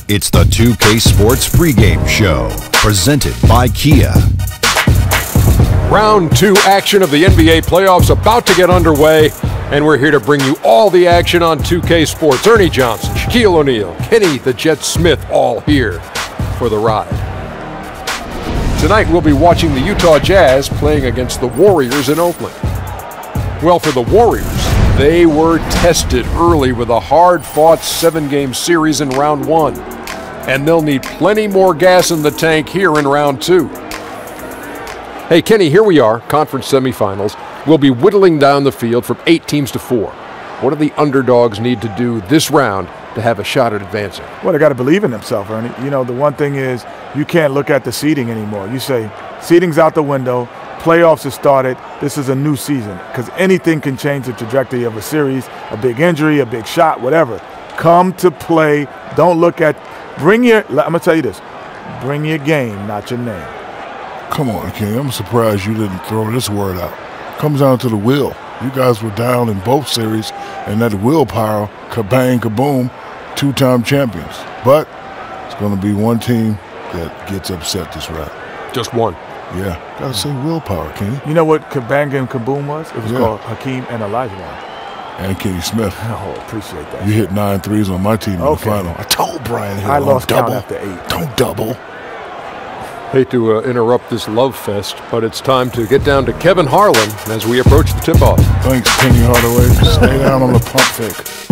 It's the 2K Sports pregame show, presented by Kia. Round 2 action of the NBA playoffs about to get underway, and we're here to bring you all the action on 2K Sports. Ernie Johnson, Shaquille O'Neal, Kenny the Jet Smith, all here for the ride. Tonight we'll be watching the Utah Jazz playing against the Warriors in Oakland. Well, for the Warriors, they were tested early with a hard-fought 7-game series in round 1. And they'll need plenty more gas in the tank here in round 2. Hey, Kenny, here we are, conference semifinals. We'll be whittling down the field from 8 teams to 4. What do the underdogs need to do this round to have a shot at advancing? Well, they got to believe in themselves, Ernie. You know, the one thing is you can't look at the seeding anymore. You say, seeding's out the window, playoffs have started, this is a new season. Because anything can change the trajectory of a series, a big injury, a big shot, whatever. Come to play. Don't look at, I'm going to tell you this, bring your game, not your name. Come on, Kenny, I'm surprised you didn't throw this word out. Comes down to the will. You guys were down in both series, and that willpower, kabang, kaboom, 2-time champions. But it's going to be one team that gets upset this round. Just one. Yeah, got to say willpower, Kenny. You know what kabang and kaboom was? It was called Hakeem and Olajuwon. And Kenny Smith. Oh, appreciate that. You hit 9 threes on my team in the final. I told Brian Hill, I lost double. count after 8. Don't double. Hate to interrupt this love fest, but it's time to get down to Kevin Harlan as we approach the tip-off. Thanks, Penny Hardaway. Stay down on the pump fake.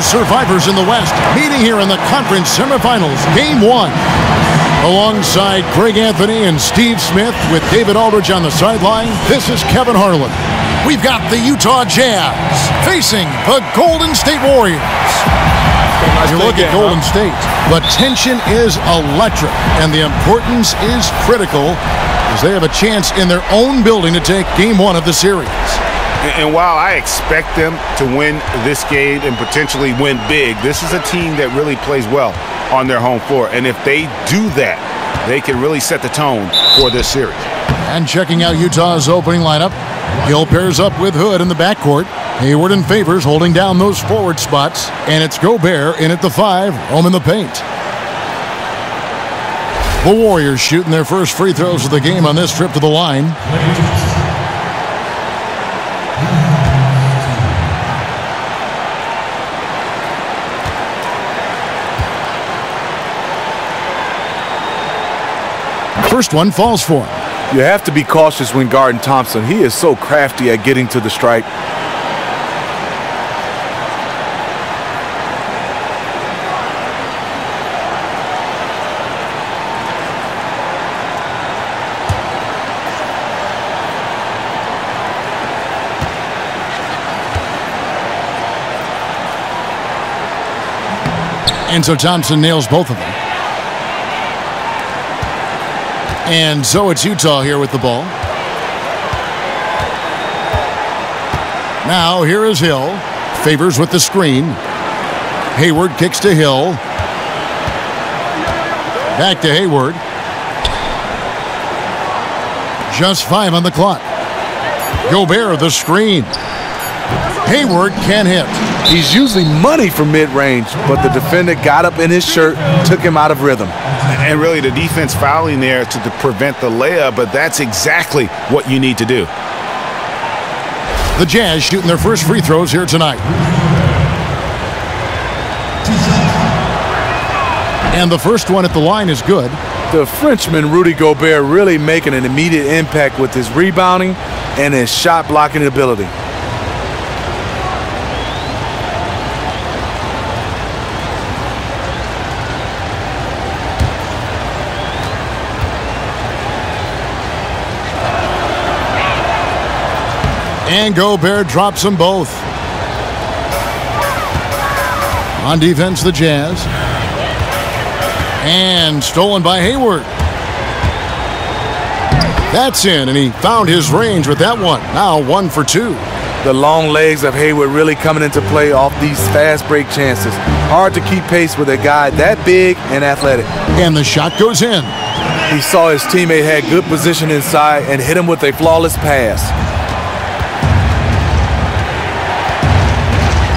Survivors in the West meeting here in the conference semifinals, game 1. Alongside Greg Anthony and Steve Smith with David Aldridge on the sideline, this is Kevin Harlan. We've got the Utah Jazz facing the Golden State Warriors. You look at Golden State, the tension is electric and the importance is critical as they have a chance in their own building to take game 1 of the series. And while I expect them to win this game and potentially win big, this is a team that really plays well on their home floor. And if they do that, they can really set the tone for this series. And checking out Utah's opening lineup, Hill pairs up with Hood in the backcourt. Hayward and Favors holding down those forward spots. And it's Gobert in at the 5, home in the paint. The Warriors shooting their first free throws of the game on this trip to the line. First one falls for him. You have to be cautious when guarding Thompson. He is so crafty at getting to the stripe. And so Thompson nails both of them. And so it's Utah here with the ball. Now here is Hill. Favors with the screen. Hayward kicks to Hill. Back to Hayward. Just 5 on the clock. Gobert the screen. Hayward can't hit. He's usually money from mid-range, but the defender got up in his shirt, took him out of rhythm. And really the defense fouling there to prevent the layup, but that's exactly what you need to do. The Jazz shooting their first free throws here tonight. And the first one at the line is good. The Frenchman, Rudy Gobert, really making an immediate impact with his rebounding and his shot blocking ability. And Gobert drops them both. On defense, the Jazz. And stolen by Hayward. That's in, and he found his range with that one. Now 1 for 2. The long legs of Hayward really coming into play off these fast break chances. Hard to keep pace with a guy that big and athletic. And the shot goes in. He saw his teammate had good position inside and hit him with a flawless pass.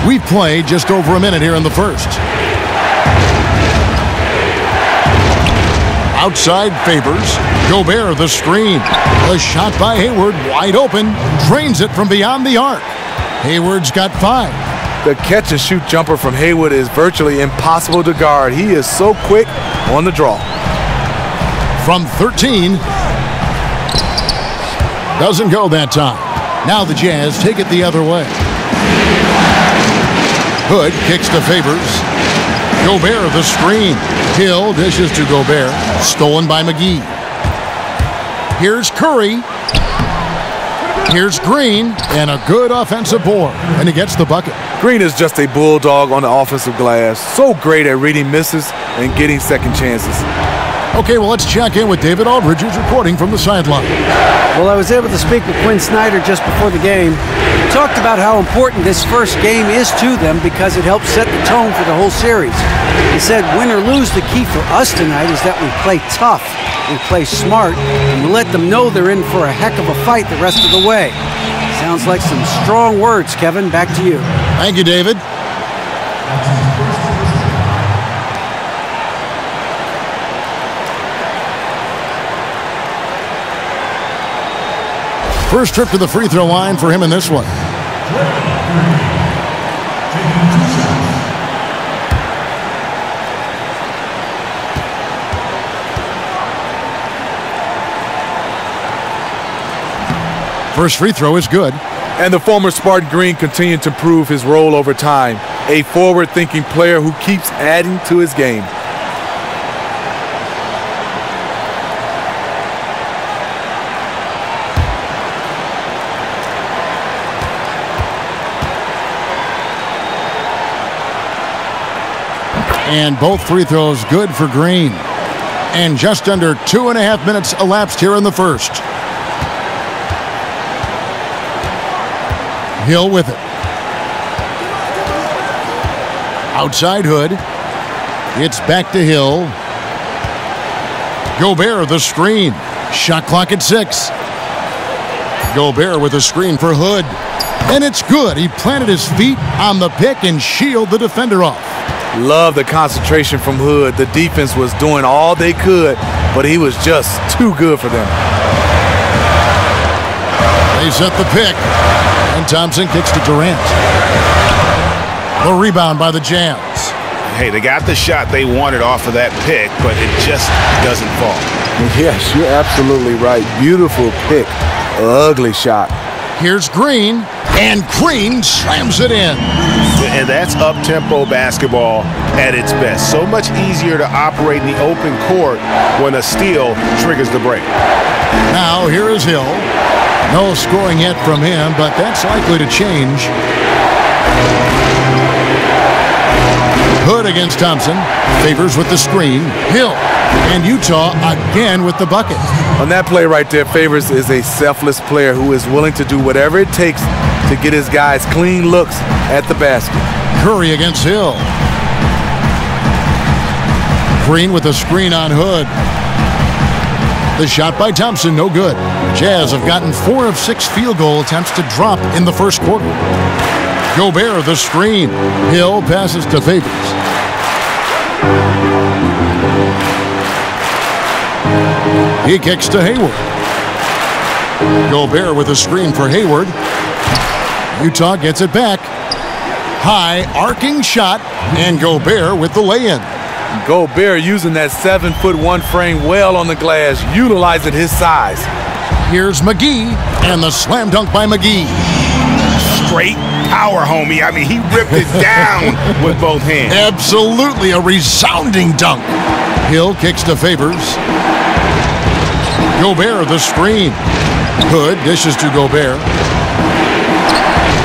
We've played just over a minute here in the first. Outside Favors. Gobert the screen. A shot by Hayward, wide open. Drains it from beyond the arc. Hayward's got 5. The catch and shoot jumper from Hayward is virtually impossible to guard. He is so quick on the draw. From 13. Doesn't go that time. Now the Jazz take it the other way. Hood kicks to Favors. Gobert the screen. Hill dishes to Gobert. Stolen by McGee. Here's Curry. Here's Green. And a good offensive board. And he gets the bucket. Green is just a bulldog on the offensive glass. So great at reading misses and getting second chances. Okay, well, let's check in with David Aldridge, who's reporting from the sideline. Well, I was able to speak with Quinn Snyder just before the game. He talked about how important this first game is to them because it helps set the tone for the whole series. He said, win or lose, the key for us tonight is that we play tough, we play smart, and we let them know they're in for a heck of a fight the rest of the way. Sounds like some strong words, Kevin. Back to you. Thank you, David. First trip to the free throw line for him in this one. First free throw is good. And the former Spartan Green continued to prove his role over time. A forward-thinking player who keeps adding to his game. And both free throws good for Green. And just under 2.5 minutes elapsed here in the first. Hill with it. Outside Hood. It's back to Hill. Gobert the screen. Shot clock at 6. Gobert with a screen for Hood. And it's good. He planted his feet on the pick and shielded the defender off. Love the concentration from Hood. The defense was doing all they could, but he was just too good for them. They set the pick, and Thompson kicks to Durant. The rebound by the Jazz. Hey, they got the shot they wanted off of that pick, but it just doesn't fall. Yes, you're absolutely right. Beautiful pick. Ugly shot. Here's Green, and Green slams it in. And that's up-tempo basketball at its best. So much easier to operate in the open court when a steal triggers the break. Now here is Hill. No scoring yet from him, but that's likely to change. Hood against Thompson. Favors with the screen. Hill. And Utah again with the bucket. On that play right there, Favors is a selfless player who is willing to do whatever it takes to get his guys clean looks at the basket. Curry against Hill. Green with a screen on Hood. The shot by Thompson, no good. Jazz have gotten 4 of 6 field goal attempts to drop in the first quarter. Gobert, the screen. Hill passes to Favors. He kicks to Hayward. Gobert with a screen for Hayward. Utah gets it back. High, arcing shot, and Gobert with the lay-in. Gobert using that 7'1" frame well on the glass, utilizing his size. Here's McGee, and the slam dunk by McGee. Straight power, homie. I mean, he ripped it down with both hands. Absolutely a resounding dunk. Hill kicks to Favors. Gobert, the screen. Hood dishes to Gobert.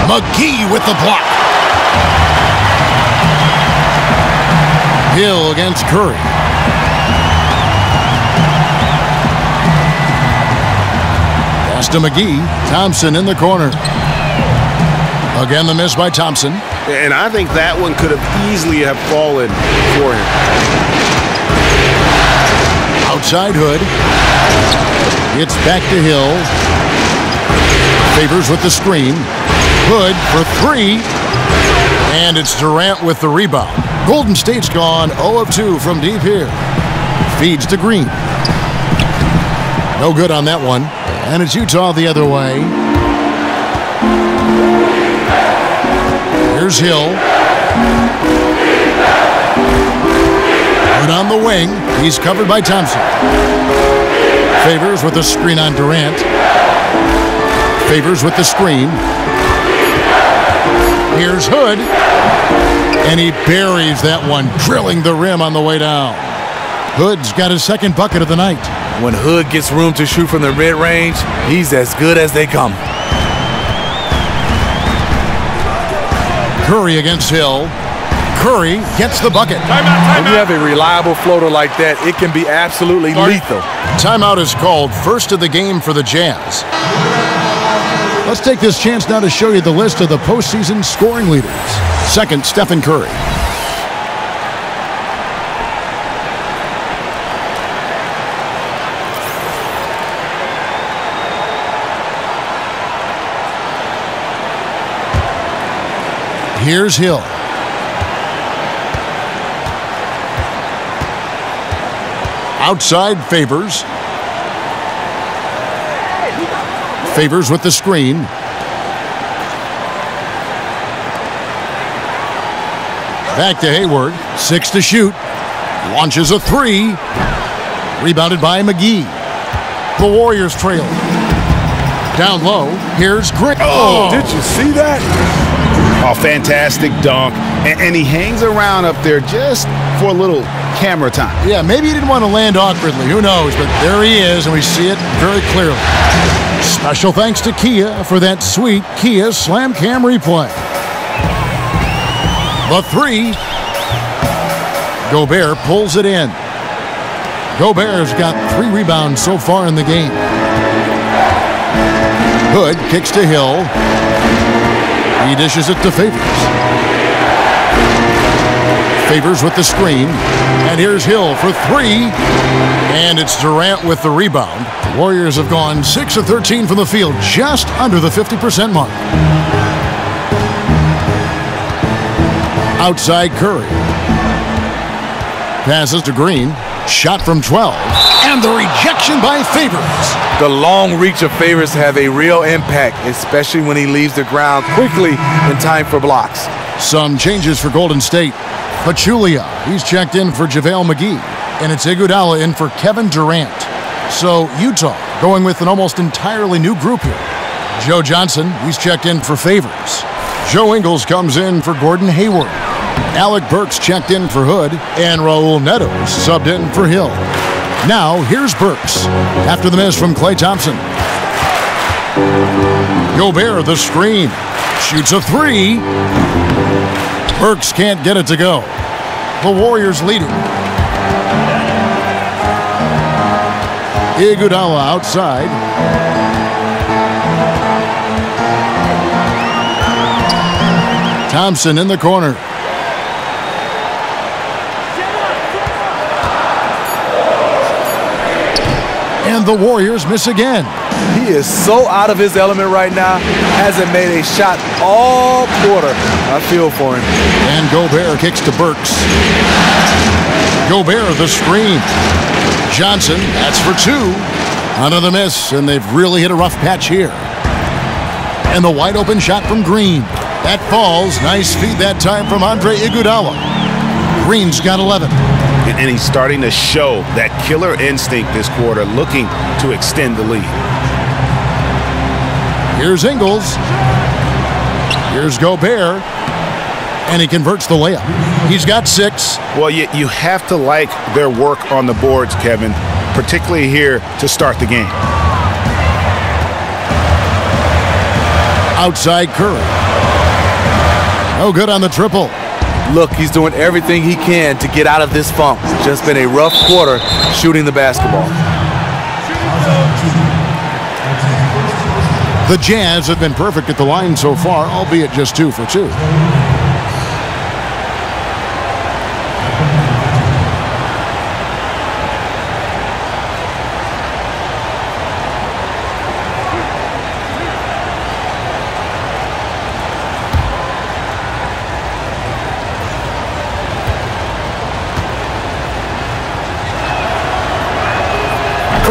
McGee with the block. Hill against Curry. Pass to McGee. Thompson in the corner. Again, the miss by Thompson. And I think that one could have easily have fallen for him. Outside Hood. It's back to Hill. Favors with the screen. Hood for 3. And it's Durant with the rebound. Golden State's gone 0 of 2 from deep here. Feeds to Green. No good on that one. And it's Utah the other way. Here's Hill. Hood on the wing. He's covered by Thompson. Favors with the screen on Durant. Favors with the screen. Here's Hood. And he buries that one, drilling the rim on the way down. Hood's got his second bucket of the night. When Hood gets room to shoot from the mid-range, he's as good as they come. Curry against Hill. Curry gets the bucket. When you have a reliable floater like that, it can be absolutely lethal. Timeout is called, first of the game for the Jazz. Let's take this chance now to show you the list of the postseason scoring leaders. Second, Stephen Curry. Here's Hill. Outside Favors. Favors with the screen. Back to Hayward. 6 to shoot. Launches a 3. Rebounded by McGee. The Warriors trail. Down low. Here's Green. Oh, did you see that? Oh, fantastic dunk. And he hangs around up there just for a little camera time. Yeah, maybe he didn't want to land awkwardly. Who knows? But there he is, and we see it very clearly. Special thanks to Kia for that sweet Kia Slam Cam replay. The 3. Gobert pulls it in. Gobert's got 3 rebounds so far in the game. Hood kicks to Hill. He dishes it to Favors. Favors with the screen. And here's Hill for 3. And it's Durant with the rebound. The Warriors have gone 6 of 13 from the field, just under the 50% mark. Outside Curry. Passes to Green. Shot from 12. And the rejection by Favors. The long reach of Favors have a real impact, especially when he leaves the ground quickly in time for blocks. Some changes for Golden State. Pachulia, he's checked in for JaVale McGee. And it's Iguodala in for Kevin Durant. So Utah going with an almost entirely new group here. Joe Johnson, he's checked in for Favors. Joe Ingles comes in for Gordon Hayward. Alec Burks checked in for Hood. And Raul Neto subbed in for Hill. Now, here's Burks after the miss from Klay Thompson. Gobert, the screen. Shoots a 3. Burks can't get it to go. The Warriors lead it. Iguodala outside. Thompson in the corner. And the Warriors miss again. He is so out of his element right now. Hasn't made a shot all quarter. I feel for him. And Gobert kicks to Burks. Gobert, the screen. Johnson, that's for two. Another miss, and they've really hit a rough patch here. And the wide open shot from Green. That falls. Nice feed that time from Andre Iguodala. Green's got 11. And he's starting to show that killer instinct this quarter, looking to extend the lead. Here's Ingles. Here's Gobert. And he converts the layup. He's got 6. Well, you have to like their work on the boards, Kevin, particularly here to start the game. Outside Curry. No good on the triple. Look, he's doing everything he can to get out of this funk. Just been a rough quarter shooting the basketball. The Jazz have been perfect at the line so far, albeit just 2 for 2.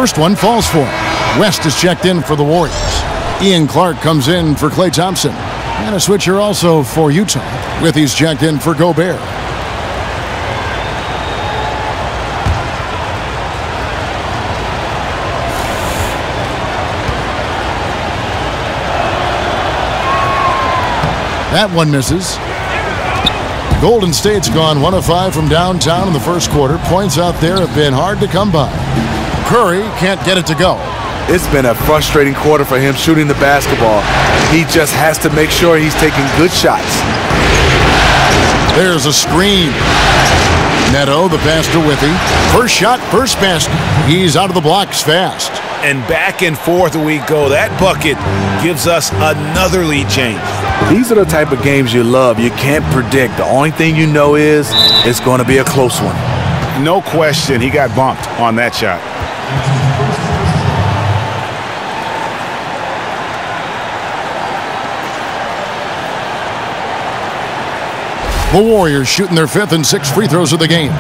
First one falls for him. West is checked in for the Warriors. Ian Clark comes in for Klay Thompson. And a switcher also for Utah. Withey's checked in for Gobert. That one misses. Golden State's gone 1 of 5 from downtown in the first quarter. Points out there have been hard to come by. Curry can't get it to go. It's been a frustrating quarter for him shooting the basketball. He just has to make sure he's taking good shots. There's a screen. Neto, the pass to Withey. First shot, first basket. He's out of the blocks fast. And back and forth we go. That bucket gives us another lead change. These are the type of games you love. You can't predict. The only thing you know is it's going to be a close one. No question, he got bumped on that shot. The Warriors shooting their 5th and 6th free throws of the game.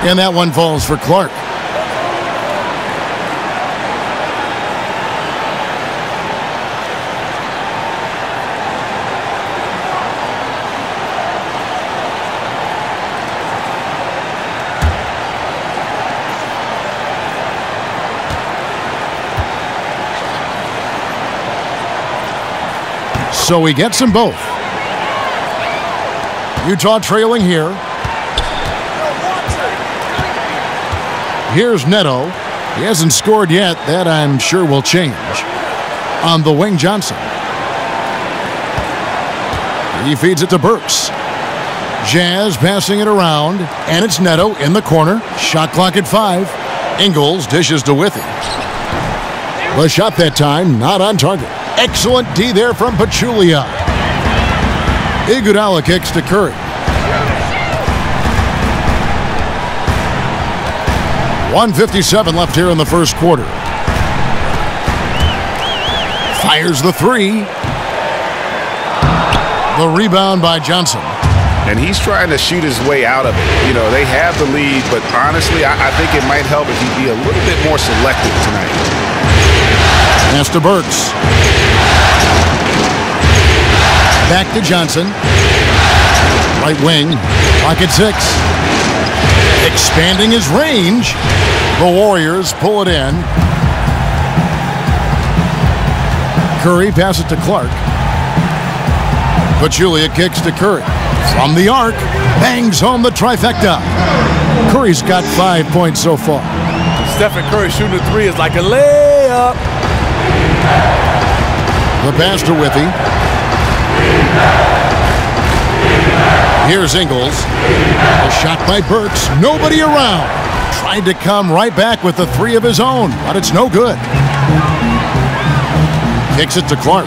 And that one falls for Clark. So he gets them both. Utah trailing here. Here's Neto. He hasn't scored yet. That I'm sure will change. On the wing, Johnson. He feeds it to Burks. Jazz passing it around. And it's Neto in the corner. Shot clock at 5. Ingles dishes to Withey. The shot that time not on target. Excellent D there from Pachulia. Iguodala kicks to Curry. 1:57 left here in the first quarter. Fires the 3. The rebound by Johnson. And he's trying to shoot his way out of it. You know, they have the lead, but honestly, I think it might help if he'd be a little bit more selective tonight. Pass to Burks. Back to Johnson. Right wing. Clock at 6. Expanding his range. The Warriors pull it in. Curry passes to Clark. Pachulia kicks to Curry. From the arc. Bangs home the trifecta. Curry's got 5 points so far. Stephen Curry shooting a 3 is like a layup. The pass to Withey. Here's Ingles. A shot by Burks. Nobody around. Tried to come right back with the 3 of his own, but it's no good. Kicks it to Clark.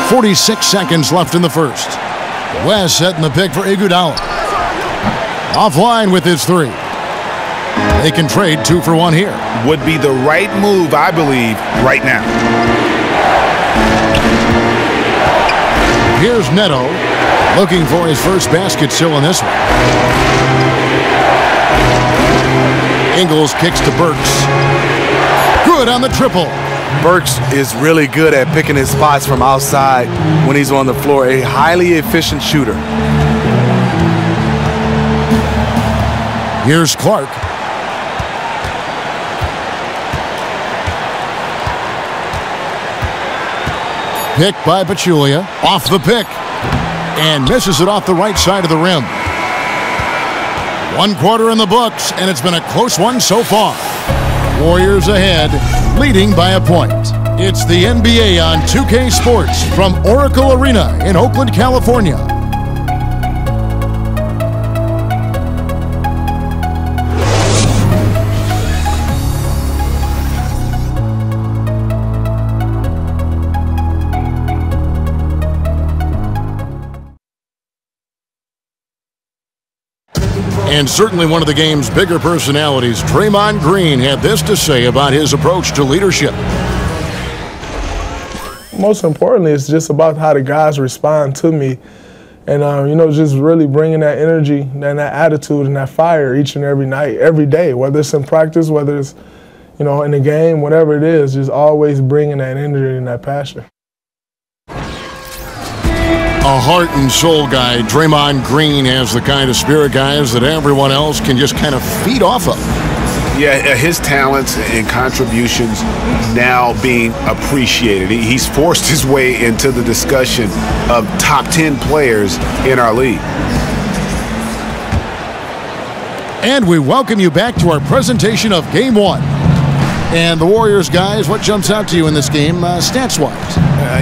46 seconds left in the first. West setting the pick for Iguodala. Offline with his three. They can trade 2 for 1 here. Would be the right move, I believe, right now. Here's Neto looking for his first basket still in this one. Ingles kicks to Burks. Good on the triple. Burks is really good at picking his spots from outside when he's on the floor. A highly efficient shooter. Here's Clark. Picked by Pachulia. Off the pick. And misses it off the right side of the rim. 1 quarter in the books, and it's been a close one so far. Warriors ahead, leading by a point. It's the NBA on 2K Sports from Oracle Arena in Oakland, California. And certainly one of the game's bigger personalities, Draymond Green, had this to say about his approach to leadership. Most importantly, it's just about how the guys respond to me. And, just really bringing that energy and that attitude and that fire each and every night, every day, whether it's in practice, whether it's, in the game, whatever it is, just always bringing that energy and that passion. A heart and soul guy, Draymond Green has the kind of spirit, guys, that everyone else can just kind of feed off of. Yeah, his talents and contributions now being appreciated. He's forced his way into the discussion of top 10 players in our league. And we welcome you back to our presentation of Game 1. And the Warriors, guys, what jumps out to you in this game, stats-wise?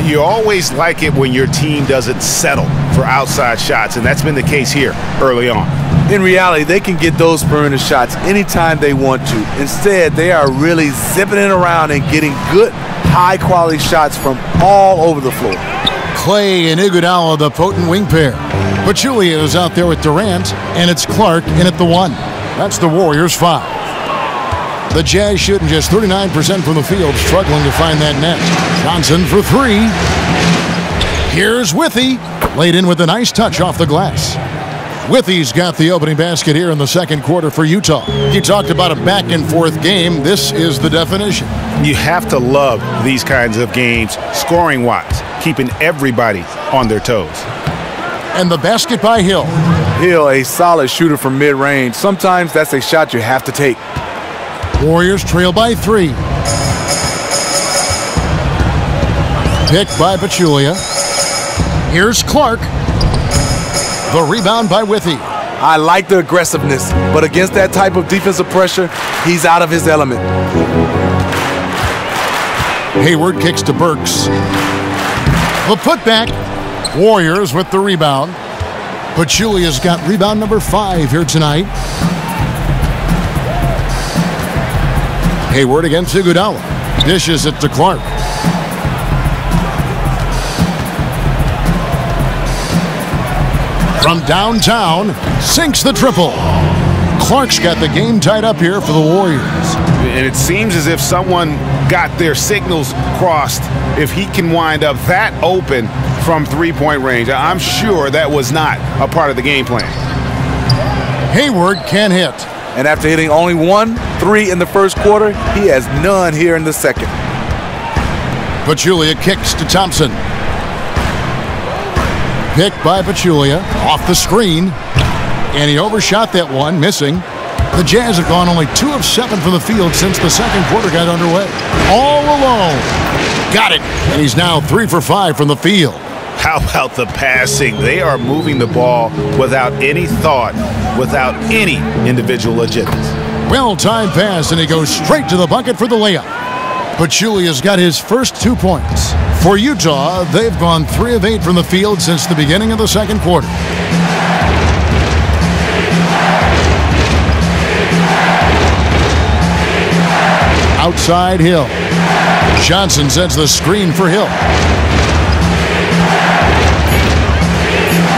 You always like it when your team doesn't settle for outside shots, and that's been the case here early on. In reality, they can get those perimeter shots anytime they want to. Instead, they are really zipping it around and getting good, high-quality shots from all over the floor. Clay and Iguodala, the potent wing pair. Pachulia is out there with Durant, and it's Clark in at the 1. That's the Warriors' 5. The Jazz shooting just 39% from the field, struggling to find that net. Johnson for 3. Here's Withy, laid in with a nice touch off the glass. Withy's got the opening basket here in the second quarter for Utah. You talked about a back-and-forth game. This is the definition. You have to love these kinds of games, scoring-wise, keeping everybody on their toes. And the basket by Hill. Hill, a solid shooter from mid-range. Sometimes that's a shot you have to take. Warriors trail by 3. Picked by Pachulia. Here's Clark. The rebound by Withy. I like the aggressiveness, but against that type of defensive pressure, he's out of his element. Hayward kicks to Burks. The putback. Warriors with the rebound. Pachulia's got rebound number 5 here tonight. Hayward against Iguodala. Dishes it to Clark. From downtown, sinks the triple. Clark's got the game tied up here for the Warriors. And it seems as if someone got their signals crossed if he can wind up that open from three-point range. I'm sure that was not a part of the game plan. Hayward can hit. And after hitting only 1 3 in the first quarter, he has none here in the second. Pachulia kicks to Thompson. Picked by Pachulia, off the screen. And he overshot that one, missing. The Jazz have gone only 2 of 7 from the field since the second quarter got underway. All alone. Got it. And he's now 3 for 5 from the field. How about the passing? They are moving the ball without any thought, without any individual agendas. Well-timed pass, and he goes straight to the bucket for the layup. Pachulia's got his first 2 points. For Utah, they've gone 3 of 8 from the field since the beginning of the second quarter. outside Hill. Johnson sends the screen for Hill.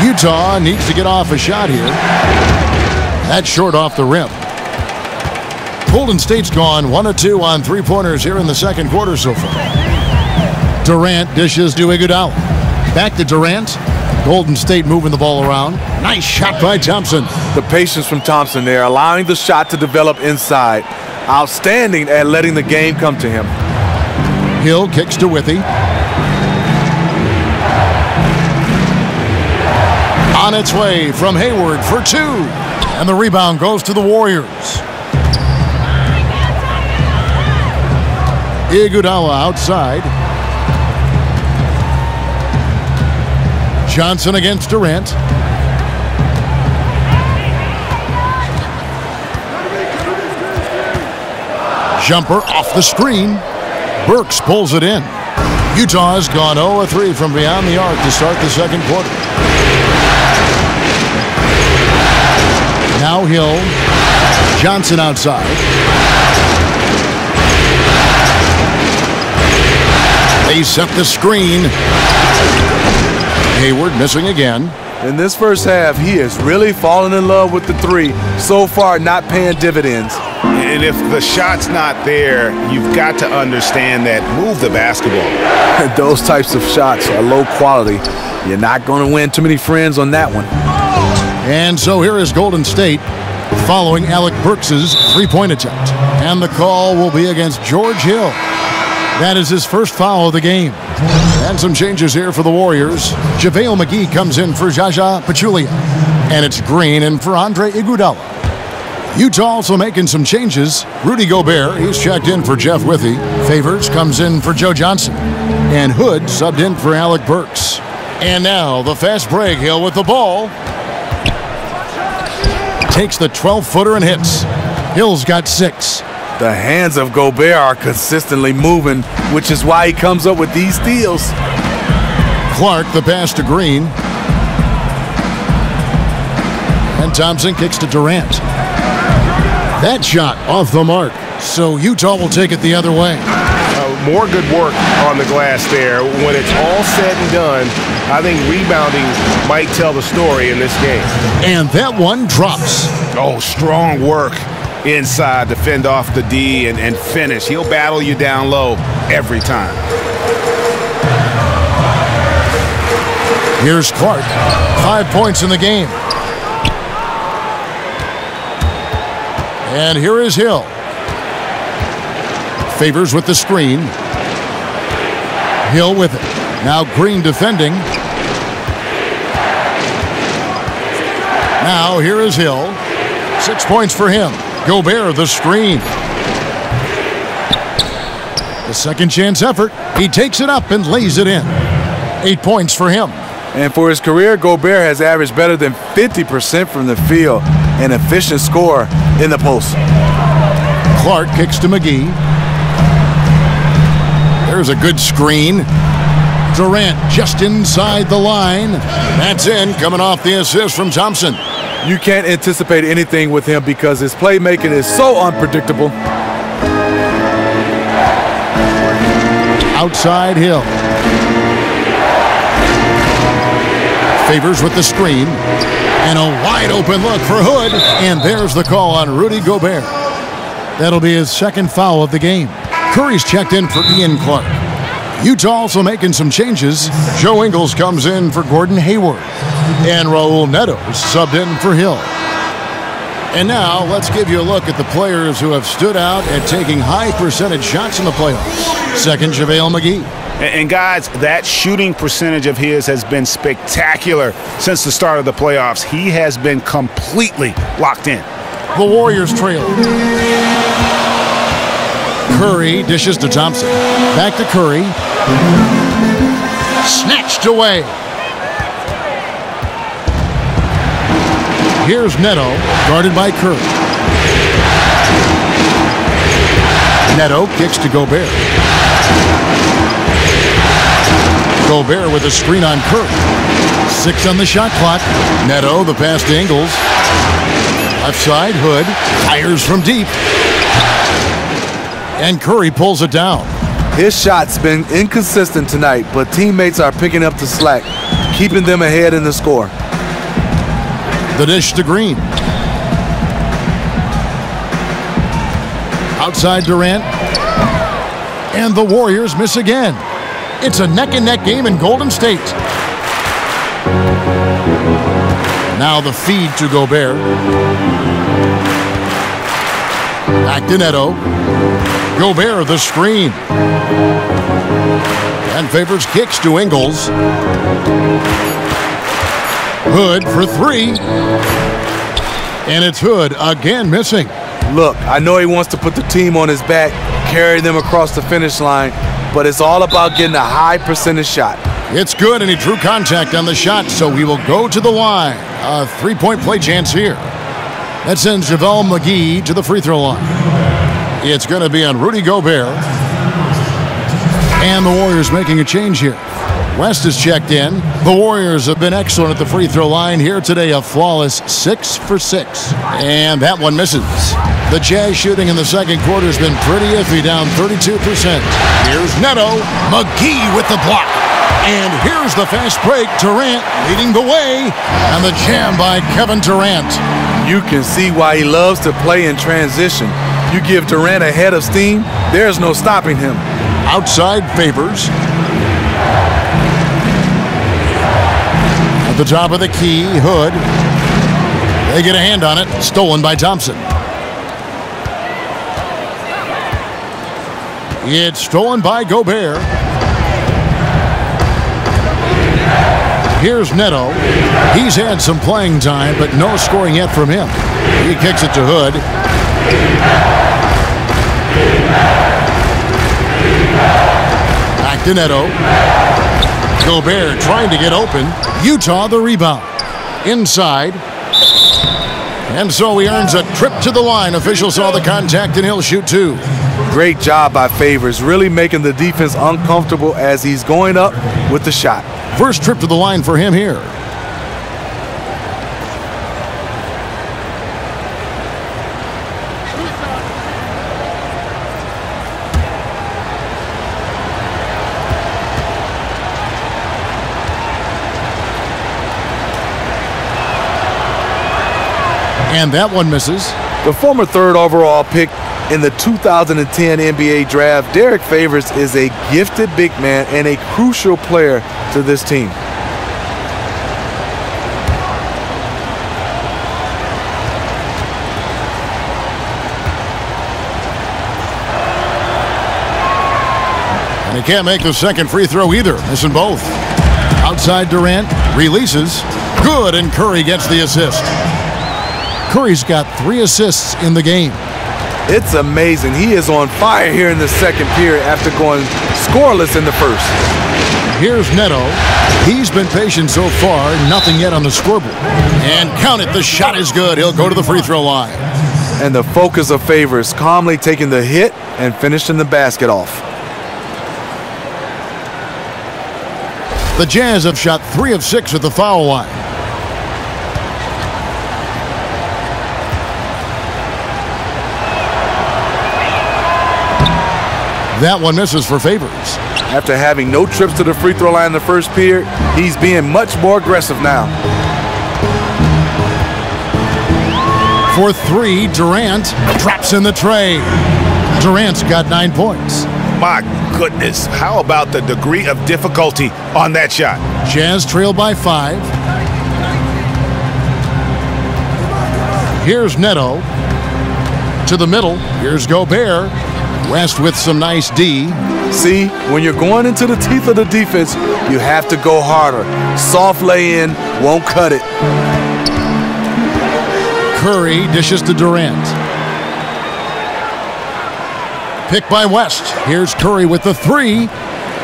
Utah needs to get off a shot here. That's short off the rim. Golden State's gone 1 of 2 on three-pointers here in the second quarter so far. Durant dishes to Iguodala. Back to Durant. Golden State moving the ball around. Nice shot by Thompson. The patience from Thompson there, allowing the shot to develop inside. Outstanding at letting the game come to him. Hill kicks to Withy. On its way from Hayward for 2. And the rebound goes to the Warriors. Iguodala outside. Johnson against Durant. Jumper off the screen. Burks pulls it in. Utah has gone 0 of 3 from beyond the arc to start the second quarter. Now Hill. Johnson outside. They set the screen. Hayward missing again. In this first half, he has really fallen in love with the three. So far, not paying dividends. And if the shot's not there, you've got to understand that. Move the basketball. Those types of shots are low quality. You're not going to win too many friends on that one. And so here is Golden State following Alec Burks' three-point attempt. And the call will be against George Hill. That is his first foul of the game. And some changes here for the Warriors. JaVale McGee comes in for Zaza Pachulia. And it's Green in for Andre Iguodala. Utah also making some changes. Rudy Gobert, he's checked in for Jeff Withy. Favors comes in for Joe Johnson. And Hood subbed in for Alec Burks. And now the fast break. Hill with the ball. Takes the 12-footer and hits. Hill's got 6. The hands of Gobert are consistently moving, which is why he comes up with these steals. Clark, the pass to Green. And Thompson kicks to Durant. That shot off the mark. So Utah will take it the other way. More good work on the glass there. When it's all said and done, I think rebounding might tell the story in this game. And that one drops. Oh, strong work inside to fend off the D and finish. He'll battle you down low every time. Here's Clark. 5 points in the game. And here is Hill. Favors with the screen. Hill with it. Now Green defending. Now here is Hill. 6 points for him. Gobert the screen. The second chance effort. He takes it up and lays it in. 8 points for him. And for his career, Gobert has averaged better than 50% from the field. An efficient scorer in the post. Clark kicks to McGee. There's a good screen. Durant just inside the line. That's in, coming off the assist from Thompson. You can't anticipate anything with him because his playmaking is so unpredictable. Outside Hill. Favors with the screen. And a wide open look for Hood. And there's the call on Rudy Gobert. That'll be his second foul of the game. Curry's checked in for Ian Clark. Utah also making some changes. Joe Ingles comes in for Gordon Hayward. And Raul Neto subbed in for Hill. And now let's give you a look at the players who have stood out at taking high percentage shots in the playoffs. Second, JaVale McGee. And guys, that shooting percentage of his has been spectacular since the start of the playoffs. He has been completely locked in. The Warriors trail. Curry dishes to Thompson. Back to Curry. Snatched away. Here's Neto, guarded by Curry. Neto kicks to Gobert. Gobert with a screen on Curry. 6 on the shot clock. Neto, the pass to Ingles. Left side, Hood fires from deep. And Curry pulls it down. His shot's been inconsistent tonight, but teammates are picking up the slack, keeping them ahead in the score. The dish to Green. Outside Durant. And the Warriors miss again. It's a neck-and-neck game in Golden State. Now the feed to Gobert. Back to Neto. Gobert the screen. And Favors kicks to Ingles. Hood for three. And it's Hood again missing. Look, I know he wants to put the team on his back, carry them across the finish line, but it's all about getting a high percentage shot. It's good, and he drew contact on the shot, so he will go to the line. A three-point play chance here. That sends JaVale McGee to the free throw line. It's going to be on Rudy Gobert. And the Warriors making a change here. West is checked in. The Warriors have been excellent at the free throw line here today, a flawless 6 for 6. And that one misses. The Jazz shooting in the second quarter has been pretty iffy, down 32%. Here's Neto. McGee with the block. And here's the fast break. Durant leading the way. And the jam by Kevin Durant. You can see why he loves to play in transition. You give Durant a head of steam, there's no stopping him. Outside Favors. At the top of the key, Hood. They get a hand on it. Stolen by Thompson. It's stolen by Gobert. Here's Neto. He's had some playing time, but no scoring yet from him. He kicks it to Hood. Back to Neto. Gobert trying to get open. Utah the rebound. Inside. And so he earns a trip to the line. Official saw the contact and he'll shoot two. Great job by Favors, really making the defense uncomfortable as he's going up with the shot. First trip to the line for him here. And that one misses. The former third overall pick in the 2010 NBA draft, Derek Favors is a gifted big man and a crucial player to this team. And he can't make the second free throw either, missing both. Outside Durant, releases. Good, and Curry gets the assist. Curry's got 3 assists in the game. It's amazing. He is on fire here in the second period after going scoreless in the first. Here's Neto. He's been patient so far, nothing yet on the scoreboard. And count it, the shot is good. He'll go to the free throw line. And the focus of Favors, calmly taking the hit and finishing the basket off. The Jazz have shot 3 of 6 at the foul line. That one misses for Favors. After having no trips to the free throw line in the first period, he's being much more aggressive now. For 3, Durant drops in the tray. Durant's got 9 points. My goodness, how about the degree of difficulty on that shot? Jazz trail by 5. Here's Neto. To the middle. Here's Gobert. West with some nice D. See, when you're going into the teeth of the defense, you have to go harder. Soft lay-in won't cut it. Curry dishes to Durant. Pick by West. Here's Curry with the 3.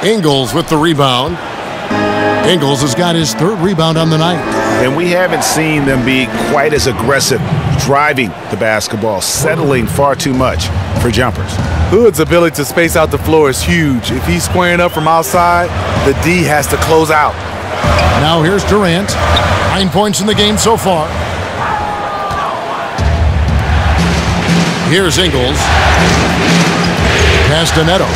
Ingles with the rebound. Ingles has got his 3rd rebound on the night. And we haven't seen them be quite as aggressive driving the basketball, settling far too much for jumpers. Hood's ability to space out the floor is huge. If he's squaring up from outside, the D has to close out. Now here's Durant. 9 points in the game so far. Here's Ingles. Pass to Neto.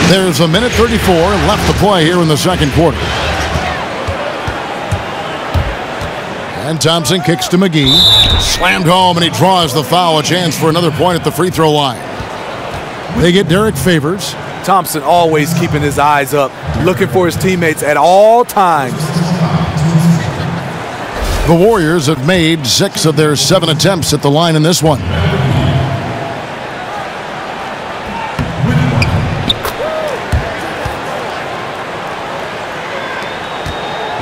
There's a minute 34 left to play here in the second quarter. And Thompson kicks to McGee. Slammed home, and he draws the foul. A chance for another point at the free throw line. They get Derek Favors. Thompson always keeping his eyes up, looking for his teammates at all times. The Warriors have made 6 of their 7 attempts at the line in this one.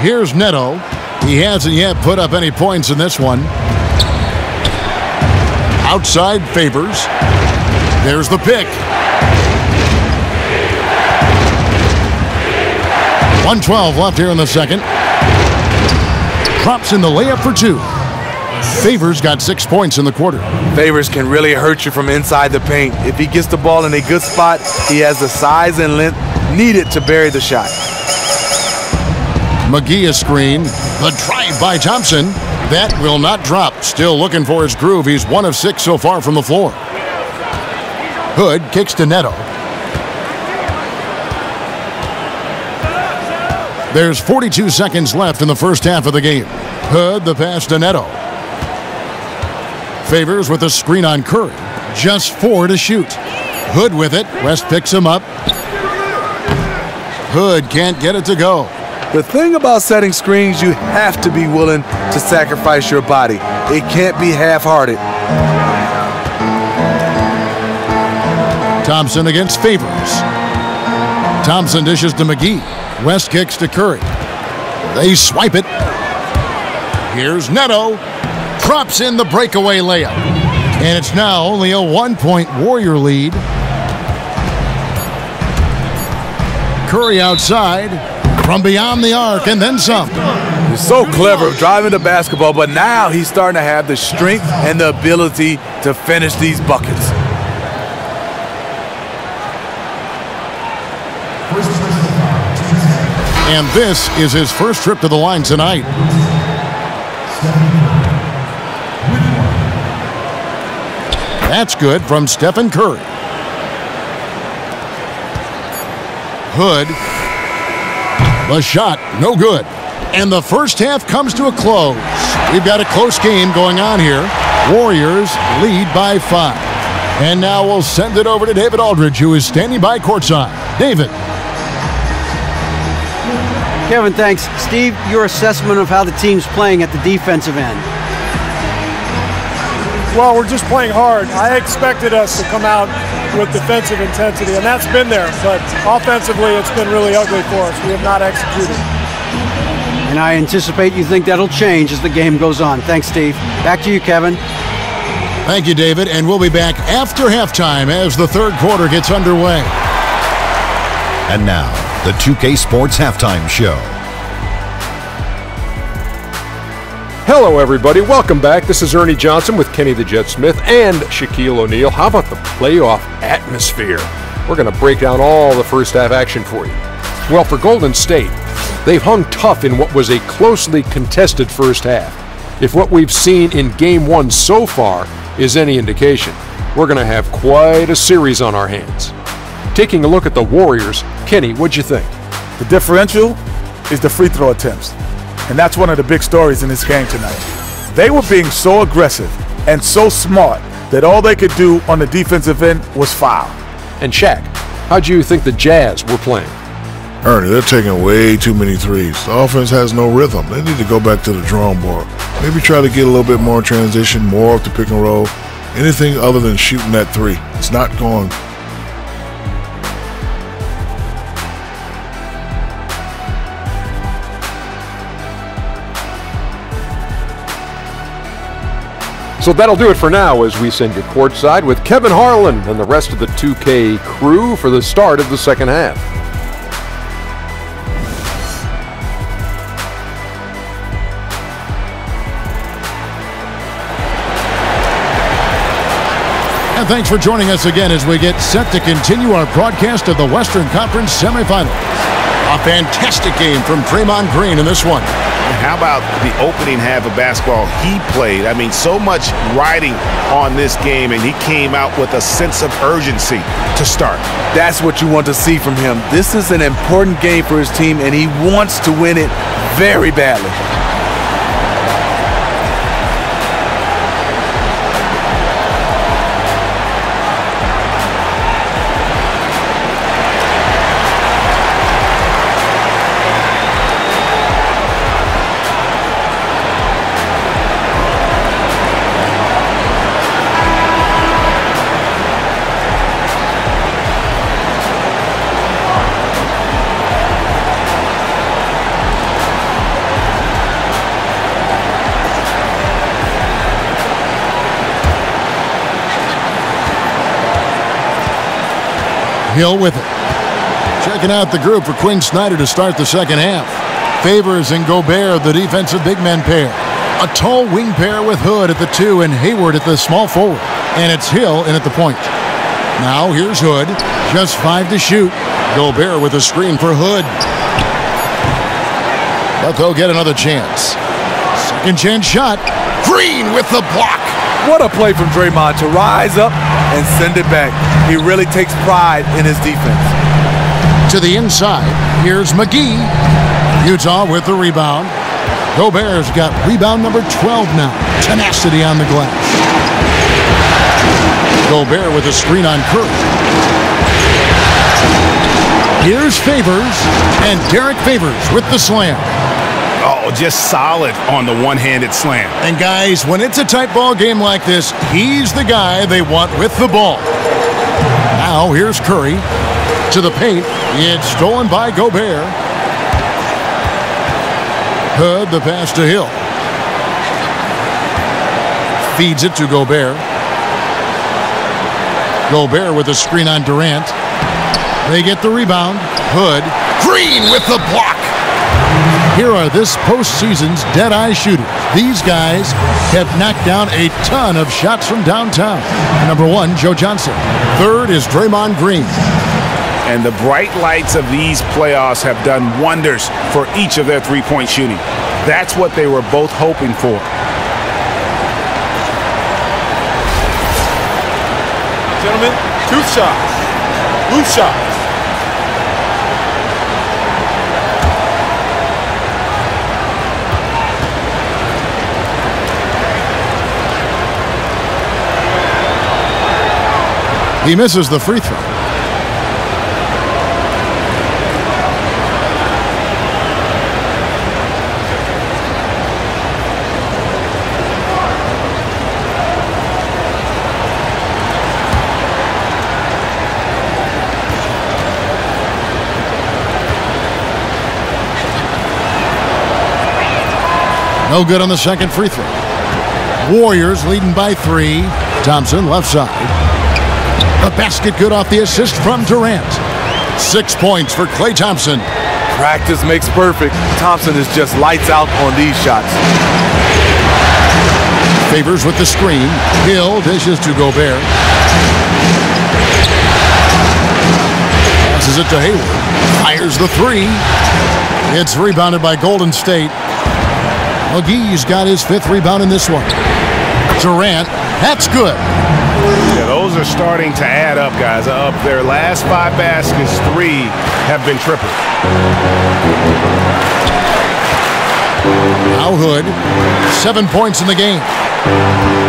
Here's Neto. He hasn't yet put up any points in this one. Outside Favors. There's the pick. 1:12 left here in the second. Drops in the layup for 2. Favors got 6 points in the quarter. Favors can really hurt you from inside the paint. If he gets the ball in a good spot, he has the size and length needed to bury the shot. McGee a screen. The drive by Thompson. That will not drop. Still looking for his groove. He's 1 of 6 so far from the floor. Hood kicks to Neto. There's 42 seconds left in the first half of the game. Hood the pass to Neto. Favors with a screen on Curry. Just 4 to shoot. Hood with it. West picks him up. Hood can't get it to go. The thing about setting screens, you have to be willing to sacrifice your body. It can't be half-hearted. Thompson against Favors. Thompson dishes to McGee. West kicks to Curry. They swipe it. Here's Neto. Drops in the breakaway layup. And it's now only a 1-point Warrior lead. Curry outside. From beyond the arc and then some. He's so clever driving the basketball, but now he's starting to have the strength and the ability to finish these buckets. And this is his first trip to the line tonight. That's good from Stephen Curry. Hood. The shot, no good. And the first half comes to a close. We've got a close game going on here. Warriors lead by 5. And now we'll send it over to David Aldridge, who is standing by courtside. David. Kevin, thanks. Steve, your assessment of how the team's playing at the defensive end. Well, we're just playing hard. I expected us to come out with defensive intensity, and that's been there. But offensively, it's been really ugly for us. We have not executed. And I anticipate you think that'll change as the game goes on. Thanks, Steve. Back to you, Kevin. Thank you, David. And we'll be back after halftime as the third quarter gets underway. And now, the 2K Sports Halftime Show. Hello, everybody. Welcome back. This is Ernie Johnson with Kenny the Jet Smith and Shaquille O'Neal. How about the playoff atmosphere? We're going to break down all the first half action for you. Well, for Golden State, they've hung tough in what was a closely contested first half. If what we've seen in Game 1 so far is any indication, we're going to have quite a series on our hands. Taking a look at the Warriors, Kenny, what'd you think? The differential is the free throw attempts. And that's one of the big stories in this game tonight. They were being so aggressive and so smart that all they could do on the defensive end was foul. And Shaq, how'd you think the Jazz were playing? Ernie, they're taking way too many threes. The offense has no rhythm. They need to go back to the drawing board. Maybe try to get a little bit more transition, more off the pick and roll. Anything other than shooting that three. It's not going. So that'll do it for now as we send you courtside with Kevin Harlan and the rest of the 2K crew for the start of the second half. And thanks for joining us again as we get set to continue our broadcast of the Western Conference semifinals. A fantastic game from Draymond Green in this one. How about the opening half of basketball he played? I mean, so much riding on this game, and he came out with a sense of urgency to start. That's what you want to see from him. This is an important game for his team, and he wants to win it very badly. Hill with it. Checking out the group for Quinn Snyder to start the second half. Favors and Gobert, the defensive big men pair. A tall wing pair with Hood at the 2 and Hayward at the small forward. And it's Hill in at the point. Now here's Hood. Just 5 to shoot. Gobert with a screen for Hood. But they'll get another chance. Second chance shot. Green with the block. What a play from Draymond to rise up and send it back. He really takes pride in his defense. To the inside, here's McGee. Utah with the rebound. Gobert's got rebound number 12 now. Tenacity on the glass. Gobert with a screen on Curry. Here's Favors, and Derek Favors with the slam. Oh, just solid on the one-handed slam. And guys, when it's a tight ball game like this, he's the guy they want with the ball. Now here's Curry to the paint. It's stolen by Gobert. Hood, the pass to Hill. Feeds it to Gobert. Gobert with a screen on Durant. They get the rebound. Hood. Green with the block. Here are this postseason's dead-eye shooters. These guys have knocked down a ton of shots from downtown. Number 1, Joe Johnson. Third is Draymond Green. And the bright lights of these playoffs have done wonders for each of their three-point shooting. That's what they were both hoping for. Gentlemen, 2 shots. Blue shots. He misses the free throw. No good on the second free throw. Warriors leading by 3. Thompson left side. The basket good off the assist from Durant. 6 points for Klay Thompson. Practice makes perfect. Thompson is just lights out on these shots. Favors with the screen. Hill dishes to Gobert. Passes it to Hayward. Fires the 3. It's rebounded by Golden State. McGee's got his 5th rebound in this one. Durant, that's good. Yeah, those are starting to add up, guys. Of their last 5 baskets, 3 have been triple. Now Hood, 7 points in the game.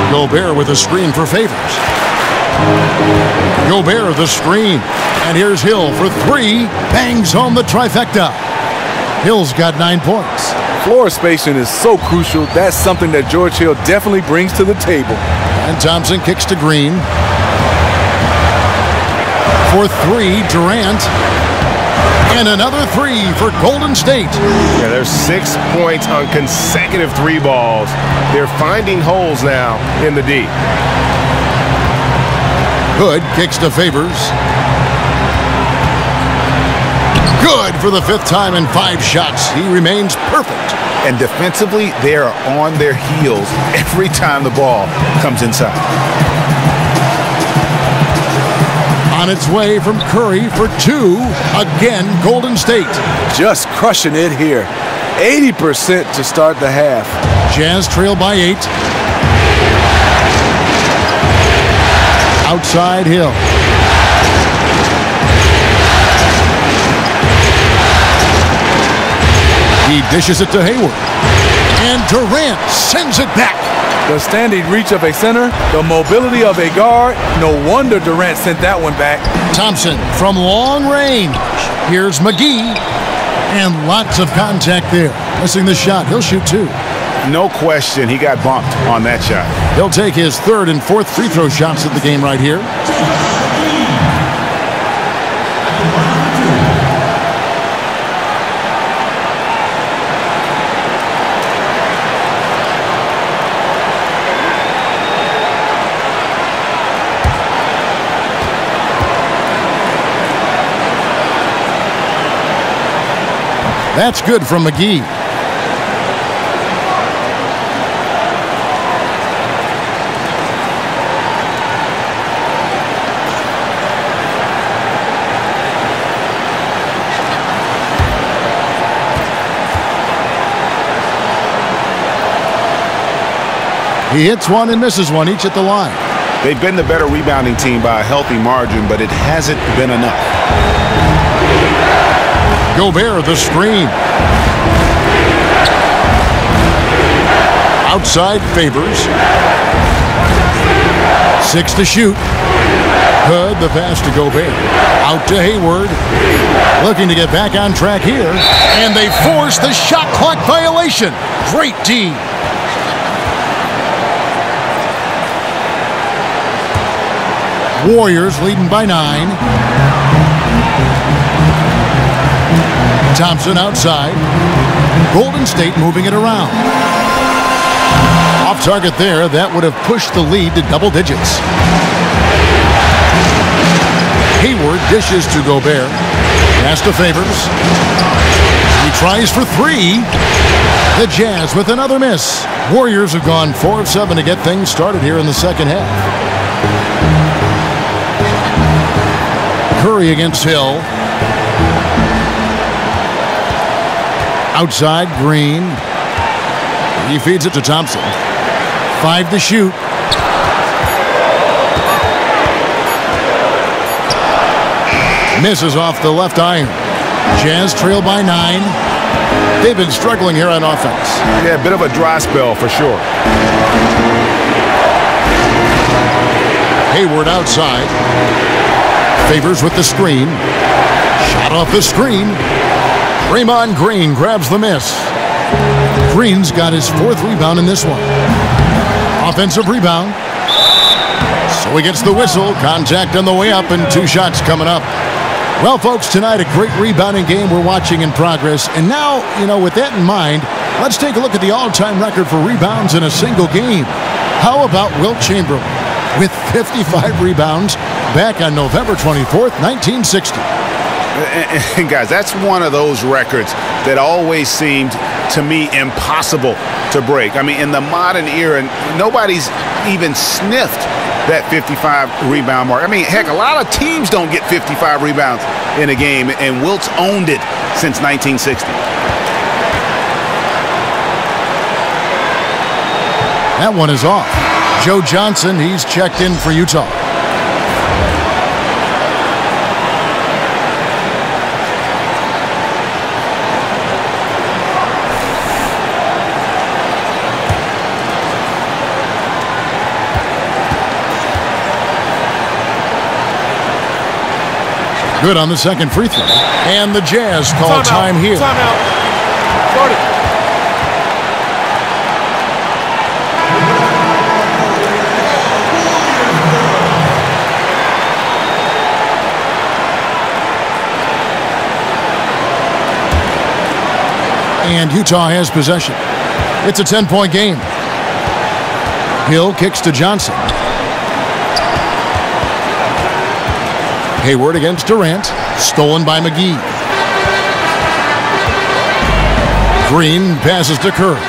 Gobert with a screen for Favors. Gobert the screen. And here's Hill for 3. Bangs home the trifecta. Hill's got 9 points. Floor spacing is so crucial. That's something that George Hill definitely brings to the table. And Thompson kicks to Green. For 3, Durant. And another 3 for Golden State. Yeah, there's 6 points on consecutive 3 balls. They're finding holes now in the D. Hood kicks to Favors. Good for the 5th time in 5 shots. He remains perfect. And defensively, they are on their heels every time the ball comes inside. On On its way from Curry for 2. Again, Golden State. Just crushing it here. 80% to start the half. Jazz trail by 8. Outside Hill. He dishes it to Hayward. And Durant sends it back. The standing reach of a center, the mobility of a guard. No wonder Durant sent that one back. Thompson from long range. Here's McGee. And lots of contact there. Missing the shot. He'll shoot 2. No question, he got bumped on that shot. He'll take his 3rd and 4th free throw shots of the game right here. That's good from McGee. He hits one and misses one, each at the line. They've been the better rebounding team by a healthy margin, but it hasn't been enough. Gobert, the screen. Outside Favors. 6 to shoot. Good, the pass to Gobert. Out to Hayward. Looking to get back on track here. And they force the shot clock violation. Great D. Warriors leading by 9. Thompson outside. Golden State moving it around. Off target there. That would have pushed the lead to double digits. Hayward dishes to Gobert. Pass to Favors. He tries for 3. The Jazz with another miss. Warriors have gone 4 of 7 to get things started here in the second half. Curry against Hill. Outside Green. He feeds it to Thompson. 5 to shoot. Misses off the left iron. Jazz trail by 9. They've been struggling here on offense. Yeah, a bit of a dry spell for sure. Hayward outside. Favors with the screen. Shot off the screen. Draymond Green grabs the miss. Green's got his 4th rebound in this one. Offensive rebound. So he gets the whistle. Contact on the way up and 2 shots coming up. Well, folks, tonight a great rebounding game we're watching in progress. And now, with that in mind, let's take a look at the all-time record for rebounds in a single game. How about Wilt Chamberlain with 55 rebounds back on November 24th, 1960. And guys, that's one of those records that always seemed to me impossible to break. I mean, in the modern era, nobody's even sniffed that 55 rebound mark. I mean, heck, a lot of teams don't get 55 rebounds in a game, and Wilt's owned it since 1960. That one is off. Joe Johnson, he's checked in for Utah. Good on the second free throw. And the Jazz call time here. Timeout. Start it. And Utah has possession. It's a 10-point game. Hill kicks to Johnson. Hayward against Durant. Stolen by McGee. Green passes to Curry.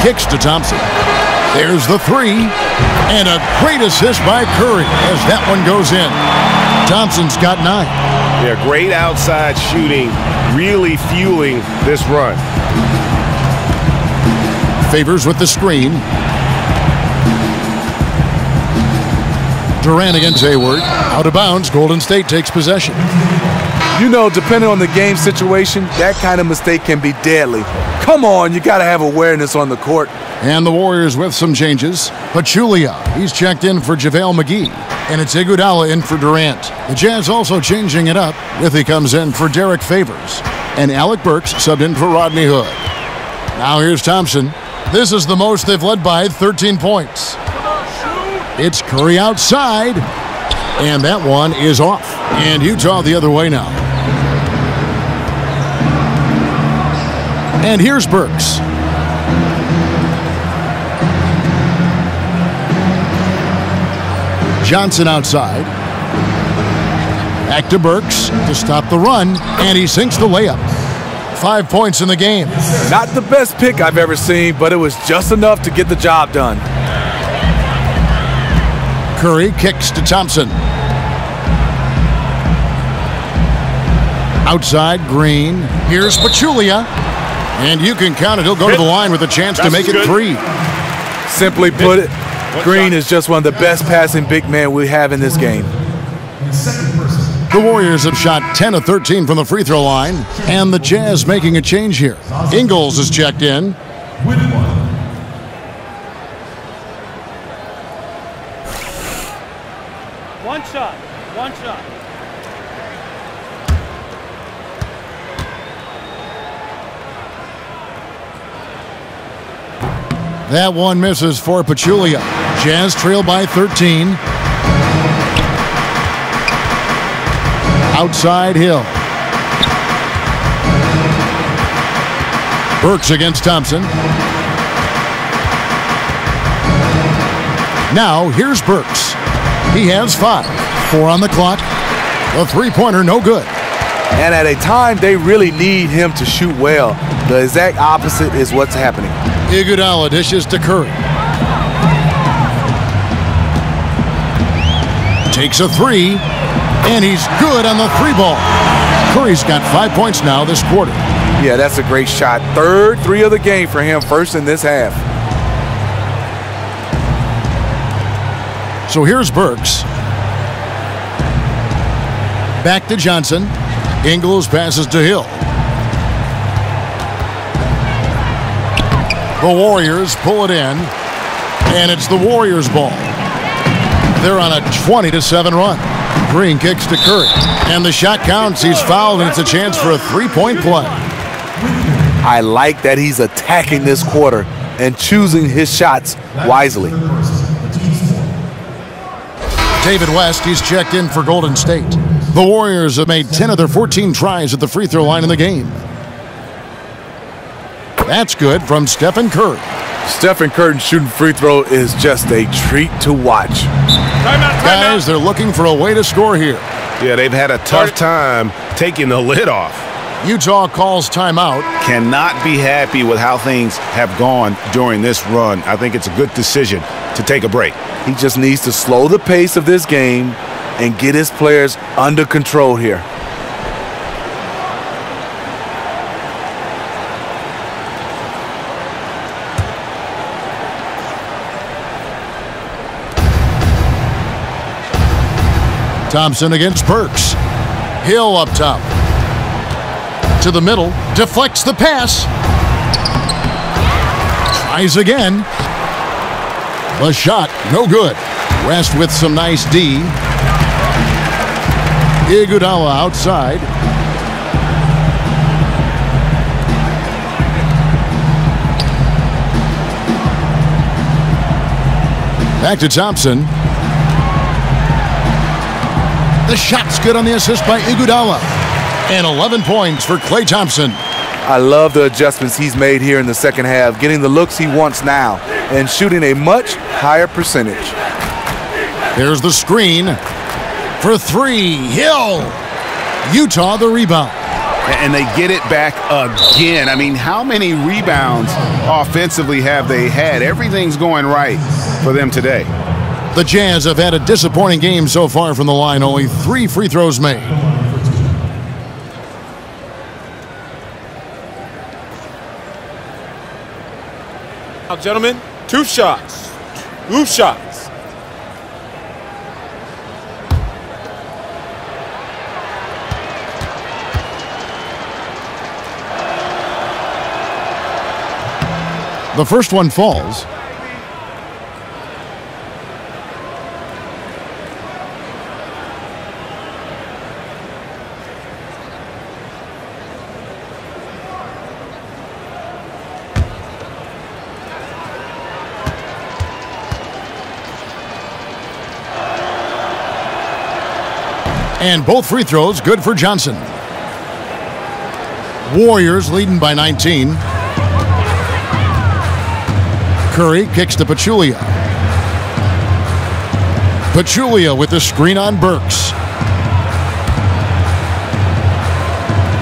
Kicks to Thompson. There's the 3. And a great assist by Curry as that one goes in. Thompson's got 9. Yeah, great outside shooting, really fueling this run. Favors with the screen. Durant against Hayward. Out of bounds. Golden State takes possession. You know, depending on the game situation, that kind of mistake can be deadly. Come on, you got to have awareness on the court. And the Warriors with some changes. Pachulia, he's checked in for JaVale McGee. And it's Iguodala in for Durant. The Jazz also changing it up. Withy comes in for Derek Favors. And Alec Burks subbed in for Rodney Hood. Now here's Thompson. This is the most they've led by 13 points. It's Curry outside. And that one is off. And Utah the other way now. And here's Burks. Johnson outside. Back to Burks to stop the run, and he sinks the layup. 5 points in the game. Not the best pick I've ever seen, but it was just enough to get the job done. Curry kicks to Thompson. Outside, Green. Here's Pachulia. And you can count it. He'll go to the line with a chance to make it 3. Simply put it, Green is just one of the best passing big men we have in this game. The Warriors have shot 10 of 13 from the free throw line, and the Jazz making a change here. Ingles is checked in. One shot. That one misses for Pachulia. Jazz trail by 13. Outside Hill. Burks against Thompson. Now here's Burks. He has 5. 4 on the clock. The three-pointer no good. And at a time they really need him to shoot well, the exact opposite is what's happening. Iguodala dishes to Curry. Takes a 3, and he's good on the 3-ball. Curry's got 5 points now this quarter. Yeah, that's a great shot. Third 3 of the game for him, first in this half. So here's Burks. Back to Johnson. Ingles passes to Hill. The Warriors pull it in, and it's the Warriors' ball. They're on a 20-7 run. Green kicks to Curry, and the shot counts. He's fouled, and it's a chance for a 3-point play. I like that he's attacking this quarter and choosing his shots wisely. David West, he's checked in for Golden State. The Warriors have made 10 of their 14 tries at the free throw line in the game. That's good from Stephen Curry. Stephen Curry shooting free throw is just a treat to watch. Guys, they're looking for a way to score here. Yeah, they've had a tough time taking the lid off. Utah calls timeout. Cannot be happy with how things have gone during this run. I think it's a good decision to take a break. He just needs to slow the pace of this game and get his players under control here. Thompson against Burks. Hill up top. To the middle. Deflects the pass. Tries again. The shot, no good. West with some nice D. Iguodala outside. Back to Thompson. The shot's good on the assist by Iguodala. And 11 points for Klay Thompson. I love the adjustments he's made here in the second half, getting the looks he wants now and shooting a much higher percentage. There's the screen for 3. Hill. Utah the rebound. and they get it back again. I mean, how many rebounds offensively have they had? Everything's going right for them today. The Jazz have had a disappointing game so far from the line. Only 3 free throws made. Now, gentlemen, 2 shots. 2 shots. The first one falls. And both free throws good for Johnson. Warriors leading by 19. Curry kicks to Pachulia. Pachulia with the screen on Burks.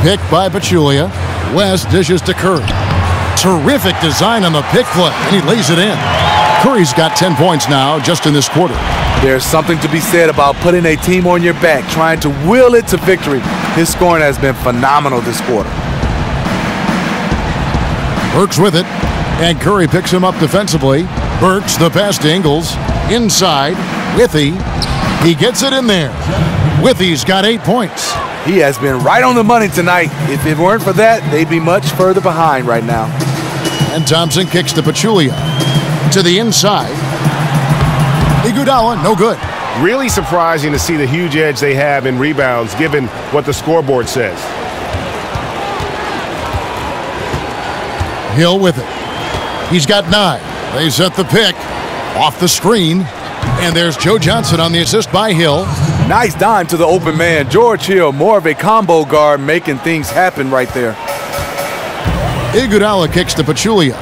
Picked by Pachulia. West dishes to Curry. Terrific design on the pick play, and he lays it in. Curry's got 10 points now just in this quarter. There's something to be said about putting a team on your back, trying to will it to victory. His scoring has been phenomenal this quarter. Burks with it, and Curry picks him up defensively. Burks, the pass to Ingles. Inside, Withey. He gets it in there. Withey's got 8 points. He has been right on the money tonight. If it weren't for that, they'd be much further behind right now. And Thompson kicks to Pachulia. To the inside. Iguodala, no good. Really surprising to see the huge edge they have in rebounds given what the scoreboard says. Hill with it. He's got 9. They set the pick. Off the screen. And there's Joe Johnson on the assist by Hill. Nice dime to the open man. George Hill, more of a combo guard, making things happen right there. Iguodala kicks to Pachulia.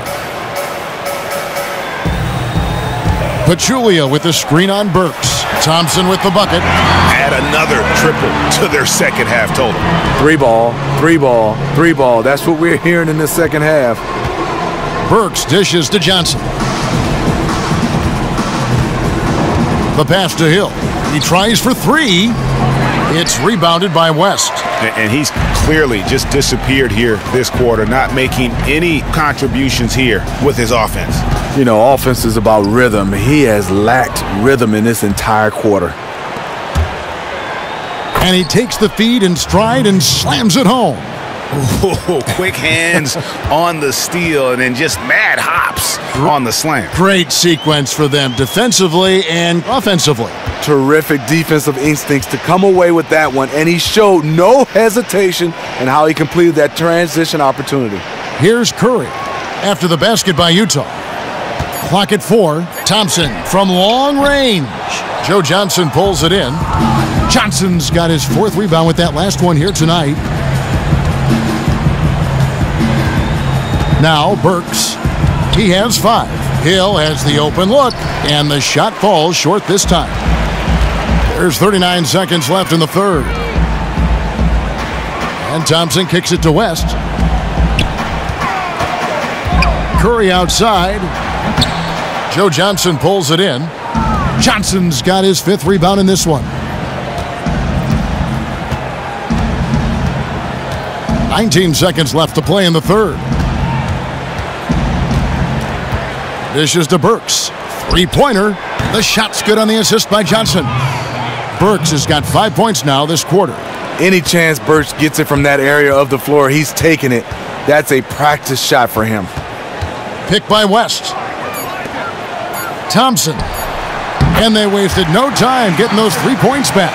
Pachulia with the screen on Burks. Thompson with the bucket. Add another triple to their second half total. 3 ball, 3 ball, 3 ball. That's what we're hearing in the second half. Burks dishes to Johnson. The pass to Hill. He tries for 3. It's rebounded by West. And he's clearly just disappeared here this quarter, not making any contributions here with his offense. You know, offense is about rhythm. He has lacked rhythm in this entire quarter. And he takes the feed in stride and slams it home. Ooh, quick hands on the steal and then just mad hops on the slam. Great sequence for them defensively and offensively. Terrific defensive instincts to come away with that one, and he showed no hesitation in how he completed that transition opportunity. Here's Curry after the basket by Utah. Clock at 4. Thompson from long range. Joe Johnson pulls it in. Johnson's got his 4th rebound with that last one here tonight. Now Burks. He has 5. Hill has the open look, and the shot falls short this time. There's 39 seconds left in the third. And Thompson kicks it to West. Curry outside. Joe Johnson pulls it in. Johnson's got his 5th rebound in this one. 19 seconds left to play in the third. Dishes to Burks. 3-pointer. The shot's good on the assist by Johnson. Burks has got 5 points now this quarter. Any chance Burks gets it from that area of the floor, he's taking it. That's a practice shot for him. Picked by West. Thompson. And they wasted no time getting those 3 points back.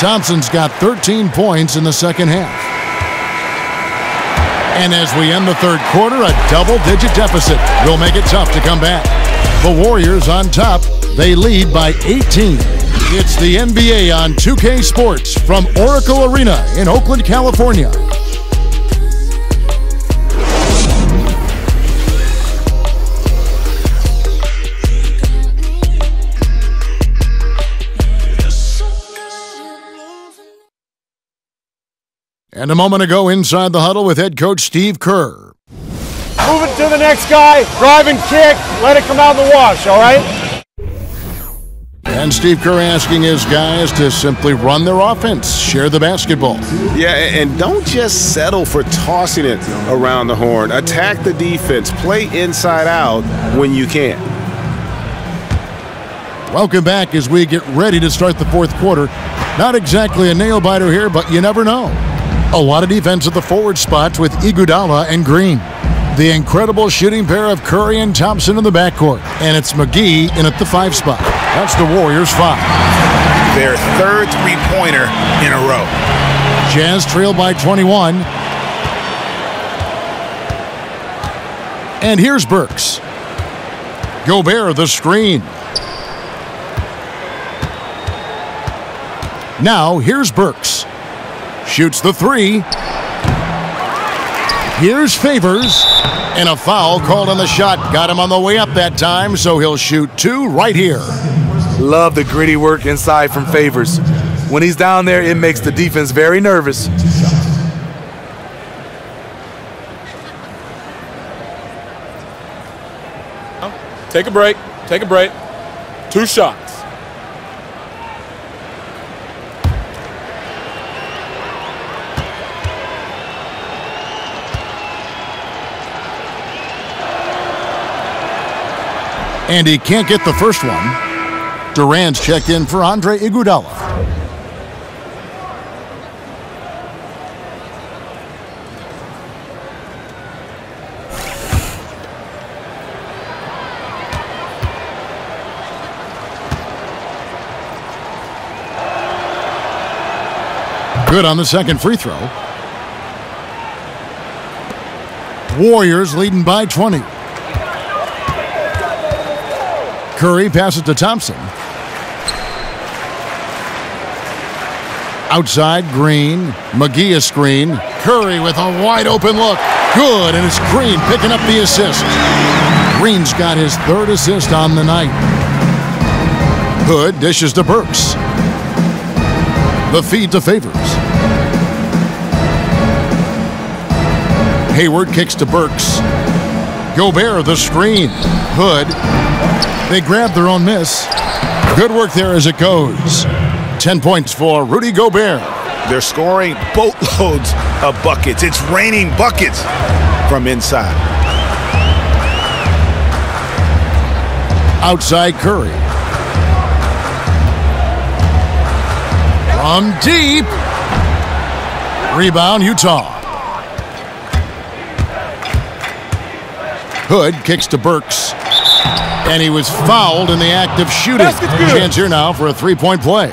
Thompson's got 13 points in the second half. And as we end the third quarter, a double-digit deficit will make it tough to come back. The Warriors on top. They lead by 18. It's the NBA on 2K Sports from Oracle Arena in Oakland, California. And a moment ago inside the huddle with head coach Steve Kerr. Move it to the next guy, drive and kick, let it come out in the wash, all right? And Steve Kerr asking his guys to simply run their offense, share the basketball. Yeah, and don't just settle for tossing it around the horn. Attack the defense. Play inside out when you can. Welcome back as we get ready to start the fourth quarter. Not exactly a nail-biter here, but you never know. A lot of defense at the forward spots with Iguodala and Green. The incredible shooting pair of Curry and Thompson in the backcourt. And it's McGee in at the 5 spot. That's the Warriors' 5. Their third three-pointer in a row. Jazz trail by 21. And here's Burks. Gobert the screen. Now here's Burks. Shoots the 3. Here's Favors. And a foul called on the shot. Got him on the way up that time, so he'll shoot 2 right here. Love the gritty work inside from Favors. When he's down there, it makes the defense very nervous. Take a break. Take a break. 2 shots. And he can't get the first one. Durant's checked in for Andre Iguodala. Good on the second free throw. Warriors leading by 20. Curry passes to Thompson. Outside, Green. McGee a screen. Curry with a wide open look. Good, and it's Green picking up the assist. Green's got his 3rd assist on the night. Hood dishes to Burks. The feed to Favors. Hayward kicks to Burks. Gobert the screen. Hood. They grab their own miss. Good work there as it goes. 10 points for Rudy Gobert. They're scoring boatloads of buckets. It's raining buckets from inside. Outside Curry. From deep. Rebound Utah. Hood kicks to Burks. And he was fouled in the act of shooting. Chance here now for a 3-point play.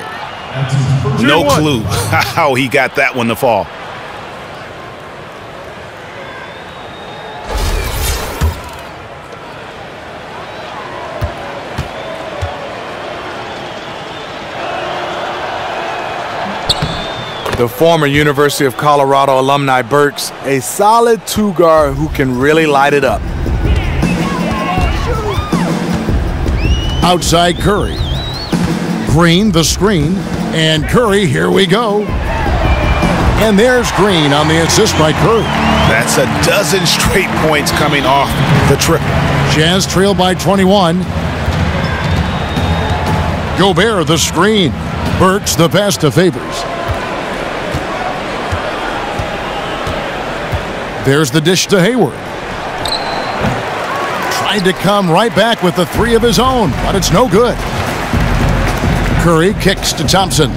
No clue how he got that one to fall. The former University of Colorado alumni Burks, a solid 2-guard who can really light it up. Outside Curry. Green the screen. And Curry, here we go. And there's Green on the assist by Curry. That's a dozen straight points coming off the triple. Jazz trail by 21. Gobert the screen. Burks the pass to Favors. There's the dish to Hayward. Tried to come right back with the 3 of his own, but it's no good. Curry kicks to Thompson.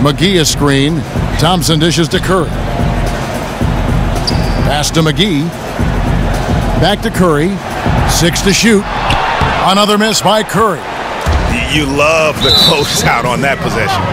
McGee a screen. Thompson dishes to Curry. Pass to McGee. Back to Curry. 6 to shoot. Another miss by Curry. You love the closeout on that possession.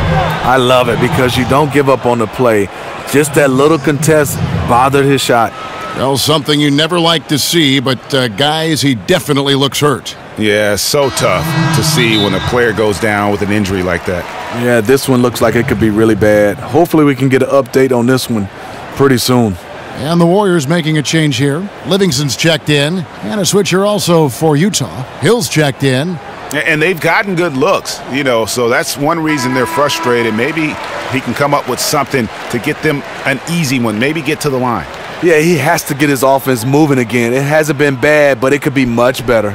I love it because you don't give up on the play. Just that little contest bothered his shot. Well, something you never like to see, but guys, he definitely looks hurt. Yeah, so tough to see when a player goes down with an injury like that. Yeah, this one looks like it could be really bad. Hopefully we can get an update on this one pretty soon. And the Warriors making a change here. Livingston's checked in. And a switcher also for Utah. Hill's checked in. And they've gotten good looks, you know, so that's one reason they're frustrated. Maybe he can come up with something to get them an easy one, maybe get to the line. Yeah, he has to get his offense moving again. It hasn't been bad, but it could be much better.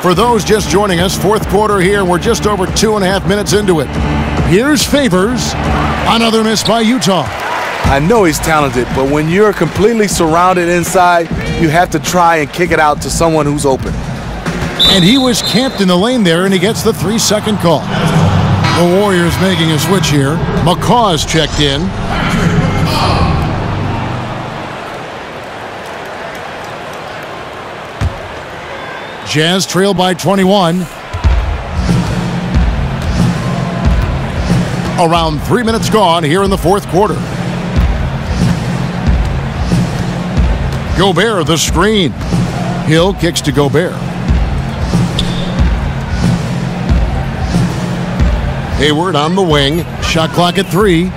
For those just joining us, fourth quarter here. We're just over 2.5 minutes into it. Here's Favors. Another miss by Utah. I know he's talented, but when you're completely surrounded inside, you have to try and kick it out to someone who's open. And he was camped in the lane there, and he gets the 3-second call. The Warriors making a switch here. McCaw's checked in. Jazz trail by 21. Around 3 minutes gone here in the fourth quarter. Gobert the screen. Hill kicks to Gobert. Hayward on the wing. Shot clock at 3.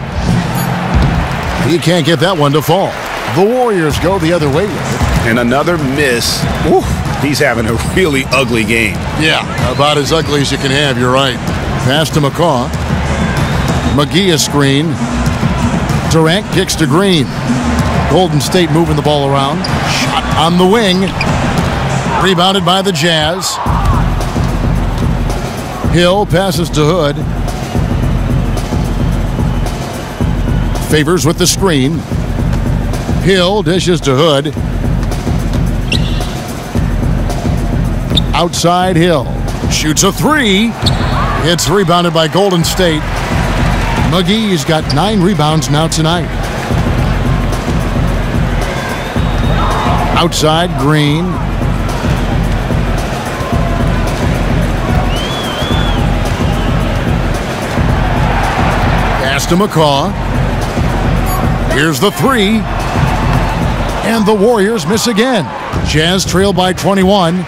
He can't get that one to fall. The Warriors go the other way with it. And another miss. Oof. He's having a really ugly game. Yeah, about as ugly as you can have, you're right. Pass to McCaw. McGee a screen. Durant kicks to Green. Golden State moving the ball around. Shot on the wing. Rebounded by the Jazz. Hill passes to Hood. Favors with the screen. Hill dishes to Hood. Outside Hill. Shoots a 3. It's rebounded by Golden State. McGee's got 9 rebounds now tonight. Outside Green. Pass to McCaw. Here's the 3. And the Warriors miss again. Jazz trail by 21.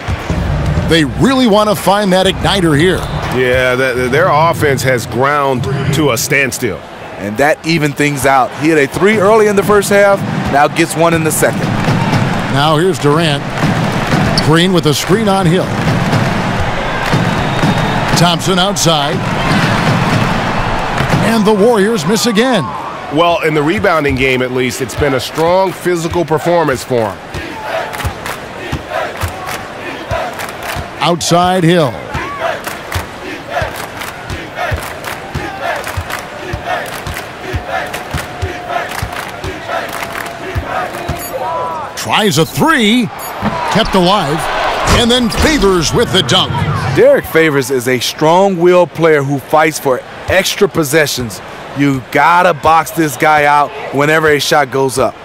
They really want to find that igniter here. Yeah, their offense has ground to a standstill. And that evened things out. He had a 3 early in the first half, now gets 1 in the second. Now here's Durant. Green with a screen on Hill. Thompson outside. And the Warriors miss again. Well, in the rebounding game at least, it's been a strong physical performance for him. Outside Hill. Tries a 3, kept alive, and then Favors with the dunk. Derek Favors is a strong-willed player who fights for extra possessions. You gotta box this guy out whenever a shot goes up.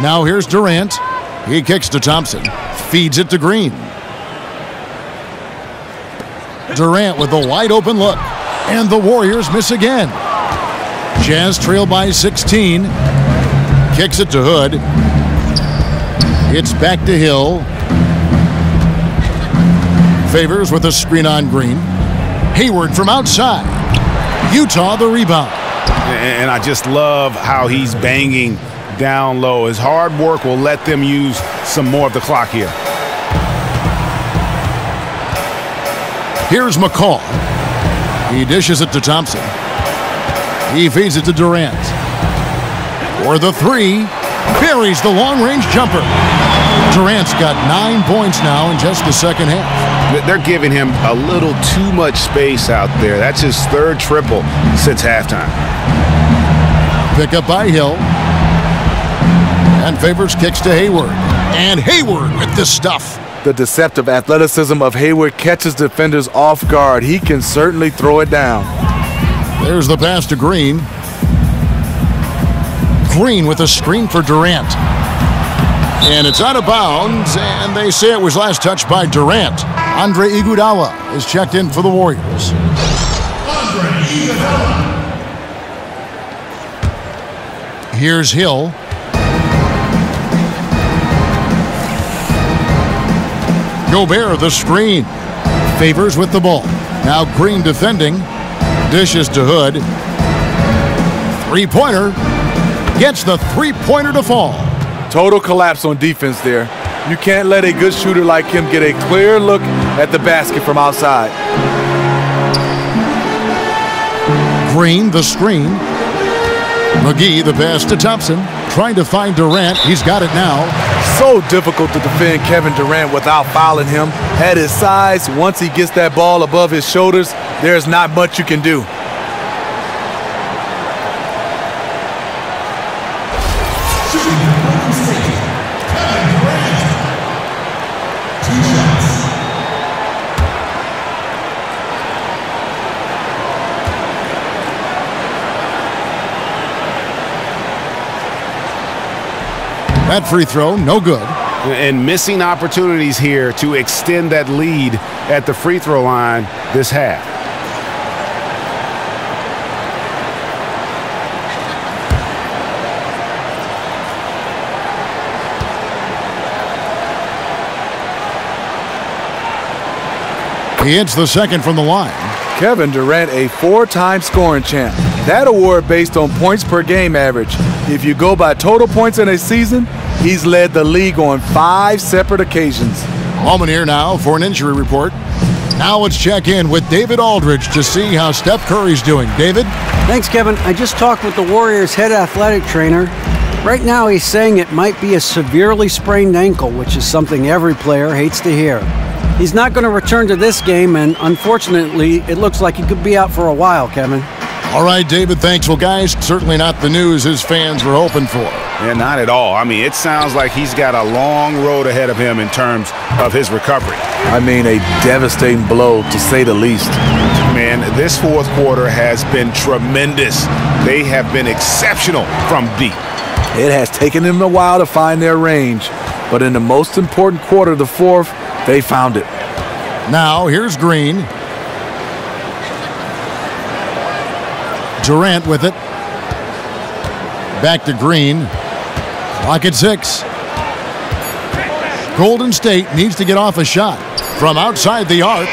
Now here's Durant. He kicks to Thompson. Feeds it to Green. Durant with a wide open look. And the Warriors miss again. Jazz trail by 16. Kicks it to Hood. It's back to Hill. Favors with a screen on Green. Hayward from outside. Utah the rebound. And I just love how he's banging down low. His hard work will let them use some more of the clock here. Here's McCaw. He dishes it to Thompson. He feeds it to Durant. For the 3, buries the long-range jumper. Durant's got 9 points now in just the second half. They're giving him a little too much space out there. That's his 3rd triple since halftime. Pick up by Hill. And Favors kicks to Hayward. And Hayward with the stuff. The deceptive athleticism of Hayward catches defenders off guard. He can certainly throw it down. There's the pass to Green. Green with a screen for Durant. And it's out of bounds, and they say it was last touched by Durant. Andre Iguodala is checked in for the Warriors. Here's Hill. Gobert the screen. Favors with the ball. Now Green defending. Dishes to Hood. Three-pointer. Gets the three-pointer to fall. Total collapse on defense there. You can't let a good shooter like him get a clear look at the basket from outside. Green, the screen. McGee, the pass to Thompson. Trying to find Durant. He's got it now. So difficult to defend Kevin Durant without fouling him. At his size, once he gets that ball above his shoulders, there's not much you can do. That free throw, no good. And missing opportunities here to extend that lead at the free throw line this half. He hits the second from the line. Kevin Durant, a 4-time scoring champ. That award based on points per game average. If you go by total points in a season, he's led the league on 5 separate occasions. Moment here now for an injury report. Now let's check in with David Aldridge to see how Steph Curry's doing. David? Thanks, Kevin. I just talked with the Warriors' head athletic trainer. Right now he's saying it might be a severely sprained ankle, which is something every player hates to hear. He's not going to return to this game, and unfortunately, it looks like he could be out for a while, Kevin. All right, David, thanks. Well, guys, certainly not the news his fans were hoping for. Yeah, not at all. I mean, it sounds like he's got a long road ahead of him in terms of his recovery. I mean, a devastating blow, to say the least. Man, this fourth quarter has been tremendous. They have been exceptional from deep. It has taken them a while to find their range, but in the most important quarter of the fourth, they found it. Now, here's Green. Durant with it. Back to Green. Clock at 6. Golden State needs to get off a shot. From outside the arc,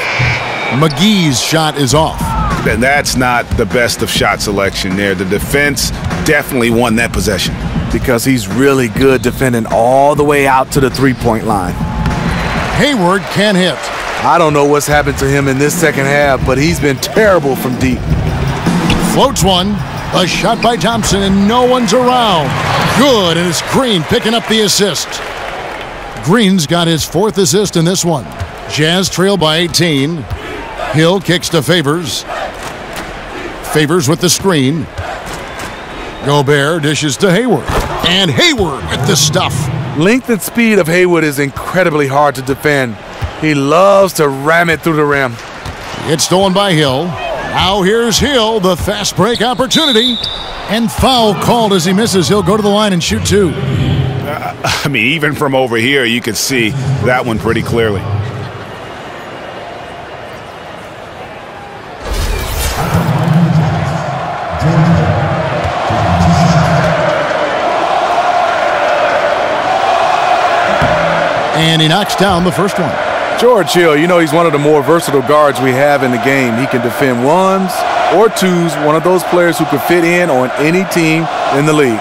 McGee's shot is off. And that's not the best of shot selection there. The defense definitely won that possession. Because he's really good defending all the way out to the three-point line. Hayward can't hit. I don't know what's happened to him in this second half, but he's been terrible from deep. Floats one. A shot by Thompson, and no one's around. Good, and it's Green picking up the assist. Green's got his 4th assist in this one. Jazz trail by 18. Hill kicks to Favors. Favors with the screen. Gobert dishes to Hayward. And Hayward with the stuff. Length and speed of Hayward is incredibly hard to defend. He loves to ram it through the rim. It's stolen by Hill. Now here's Hill, the fast break opportunity. And foul called as he misses. He'll go to the line and shoot 2. I mean, even from over here, you could see that one pretty clearly. And he knocks down the first one. George Hill, you know, he's one of the more versatile guards we have in the game. He can defend ones or twos, one of those players who could fit in on any team in the league.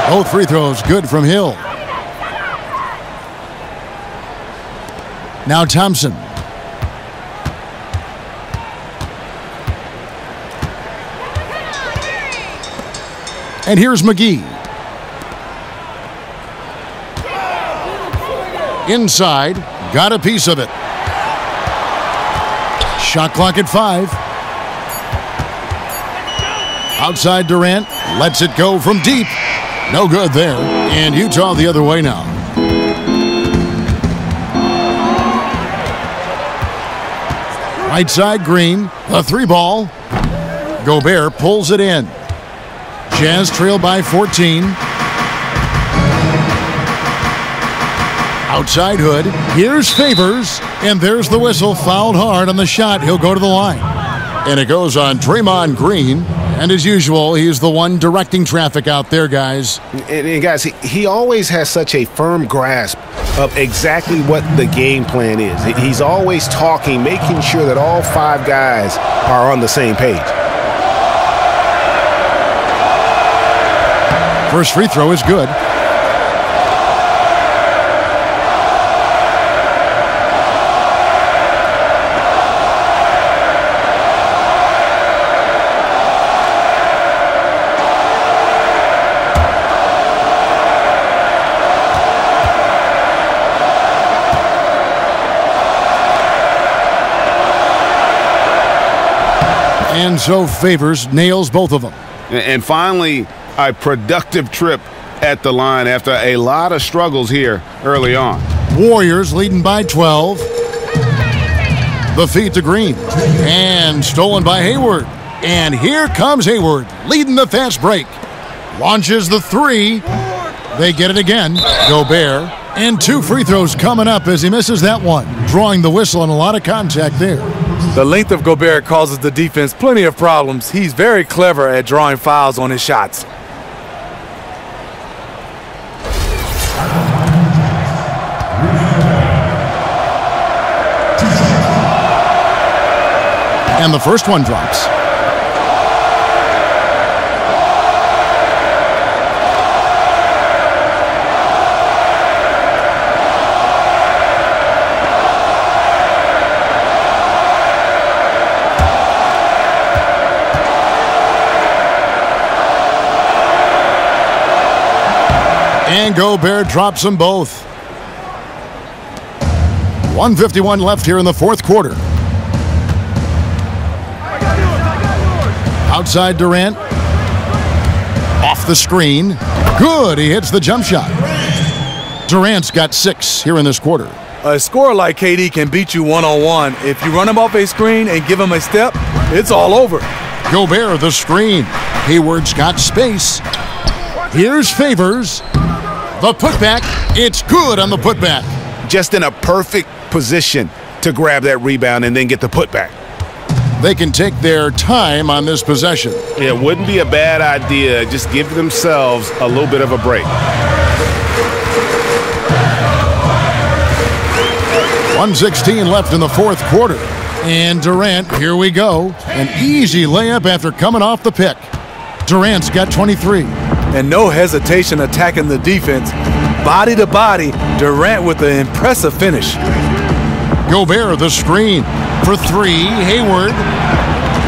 Both free throws good from Hill. Now Thompson. And here's McGee. Inside, got a piece of it. Shot clock at 5. Outside Durant, lets it go from deep. No good there. And Utah the other way now. Right side Green, the 3-ball. Gobert pulls it in. Jazz trail by 14. Outside Hood. Here's Favors. And there's the whistle. Fouled hard on the shot. He'll go to the line. And it goes on Draymond Green. And as usual, he's the one directing traffic out there, guys. And guys, he always has such a firm grasp of exactly what the game plan is. He's always talking, making sure that all 5 guys are on the same page. First free throw is good. And so Favors nails both of them. And finally, a productive trip at the line after a lot of struggles here early on. Warriors leading by 12. The feed to Green. And stolen by Hayward. And here comes Hayward, leading the fast break. Launches the three. They get it again. Gobert. And 2 free throws coming up as he misses that one. Drawing the whistle and a lot of contact there. The length of Gobert causes the defense plenty of problems. He's very clever at drawing fouls on his shots. And the first one drops. And Gobert drops them both. 1:51 left here in the fourth quarter. Outside Durant. Off the screen. Good. He hits the jump shot. Durant's got 6 here in this quarter. A scorer like KD can beat you one-on-one. If you run him off a screen and give him a step, it's all over. Gobert the screen. Hayward's got space. Here's Favors. The putback. It's good on the putback. Just in a perfect position to grab that rebound and then get the putback. They can take their time on this possession. It wouldn't be a bad idea. Just give themselves a little bit of a break. 1:16 left in the fourth quarter. And Durant, here we go. An easy layup after coming off the pick. Durant's got 23. And no hesitation attacking the defense. Body to body, Durant with an impressive finish. Gobert the screen. For 3, Hayward.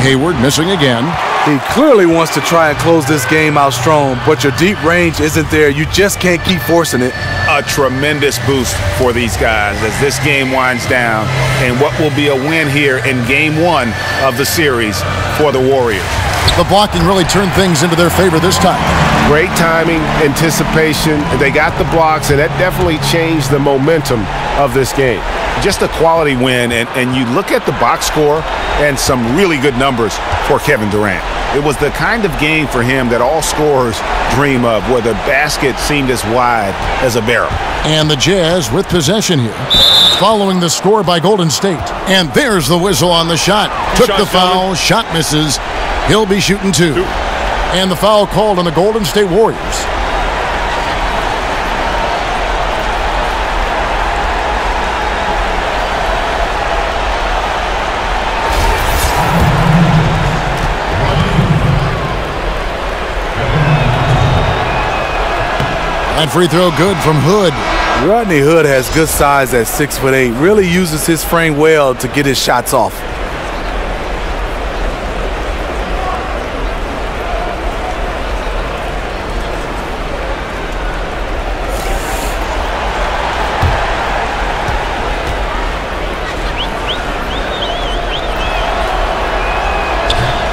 Hayward missing again. He clearly wants to try and close this game out strong, but your deep range isn't there. You just can't keep forcing it. A tremendous boost for these guys as this game winds down and what will be a win here in game 1 of the series for the Warriors. The blocking really turned things into their favor this time. Great timing, anticipation. They got the blocks, and that definitely changed the momentum of this game. Just a quality win, and you look at the box score and some really good numbers for Kevin Durant. It was the kind of game for him that all scorers dream of, where the basket seemed as wide as a barrel. And the Jazz with possession here, following the score by Golden State. And there's the whistle on the shot. Took the foul, shot misses. He'll be shooting 2. And the foul called on the Golden State Warriors. That free throw good from Hood. Rodney Hood has good size at 6'8". Really uses his frame well to get his shots off.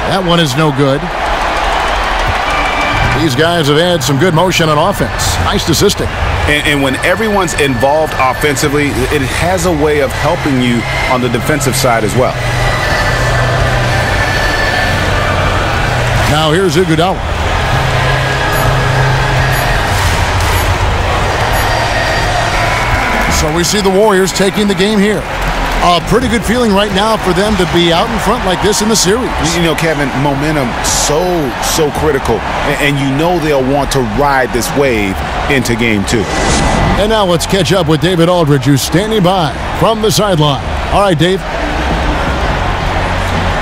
That one is no good. These guys have had some good motion on offense. Nice assisting. And when everyone's involved offensively, it has a way of helping you on the defensive side as well. Now here's Iguodala. So we see the Warriors taking the game here. A pretty good feeling right now for them to be out in front like this in the series. You know, Kevin, momentum so critical. And you know they'll want to ride this wave into game 2. And now let's catch up with David Aldridge, who's standing by from the sideline. All right, Dave.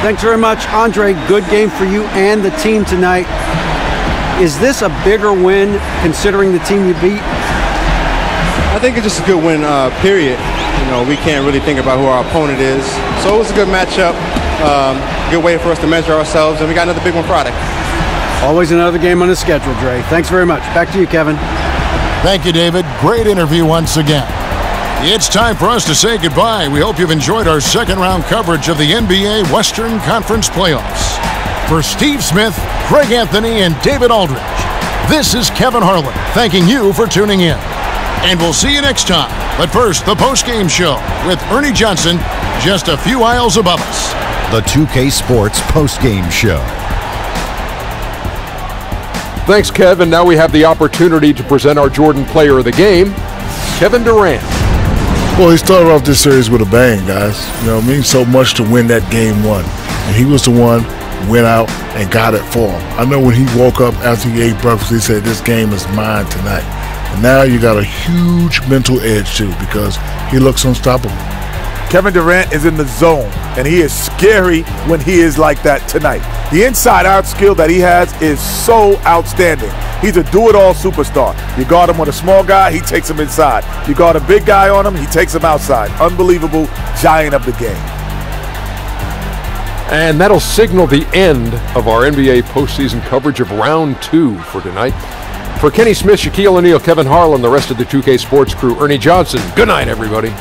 Thanks very much, Andre. Good game for you and the team tonight. Is this a bigger win considering the team you beat? I think it's just a good win, period. You know, we can't really think about who our opponent is. So it was a good matchup, good way for us to measure ourselves, and we got another big one Friday. Always another game on the schedule, Dre. Thanks very much. Back to you, Kevin. Thank you, David. Great interview once again. It's time for us to say goodbye. We hope you've enjoyed our second-round coverage of the NBA Western Conference Playoffs. For Steve Smith, Greg Anthony, and David Aldridge, this is Kevin Harlan thanking you for tuning in. And we'll see you next time. But first, the post-game show with Ernie Johnson just a few aisles above us. The 2K Sports post-game show. Thanks, Kevin. Now we have the opportunity to present our Jordan Player of the Game, Kevin Durant. Well, he started off this series with a bang, guys. You know, it means so much to win that game one. And he was the one who went out and got it for him. I know when he woke up after he ate breakfast, he said, this game is mine tonight. And now you got a huge mental edge, too, because he looks unstoppable. Kevin Durant is in the zone, and he is scary when he is like that tonight. The inside-out skill that he has is so outstanding. He's a do-it-all superstar. You guard him with a small guy, he takes him inside. You guard a big guy on him, he takes him outside. Unbelievable giant of the game. And that'll signal the end of our NBA postseason coverage of round 2 for tonight. For Kenny Smith, Shaquille O'Neal, Kevin Harlan, the rest of the 2K Sports crew, Ernie Johnson, good night, everybody.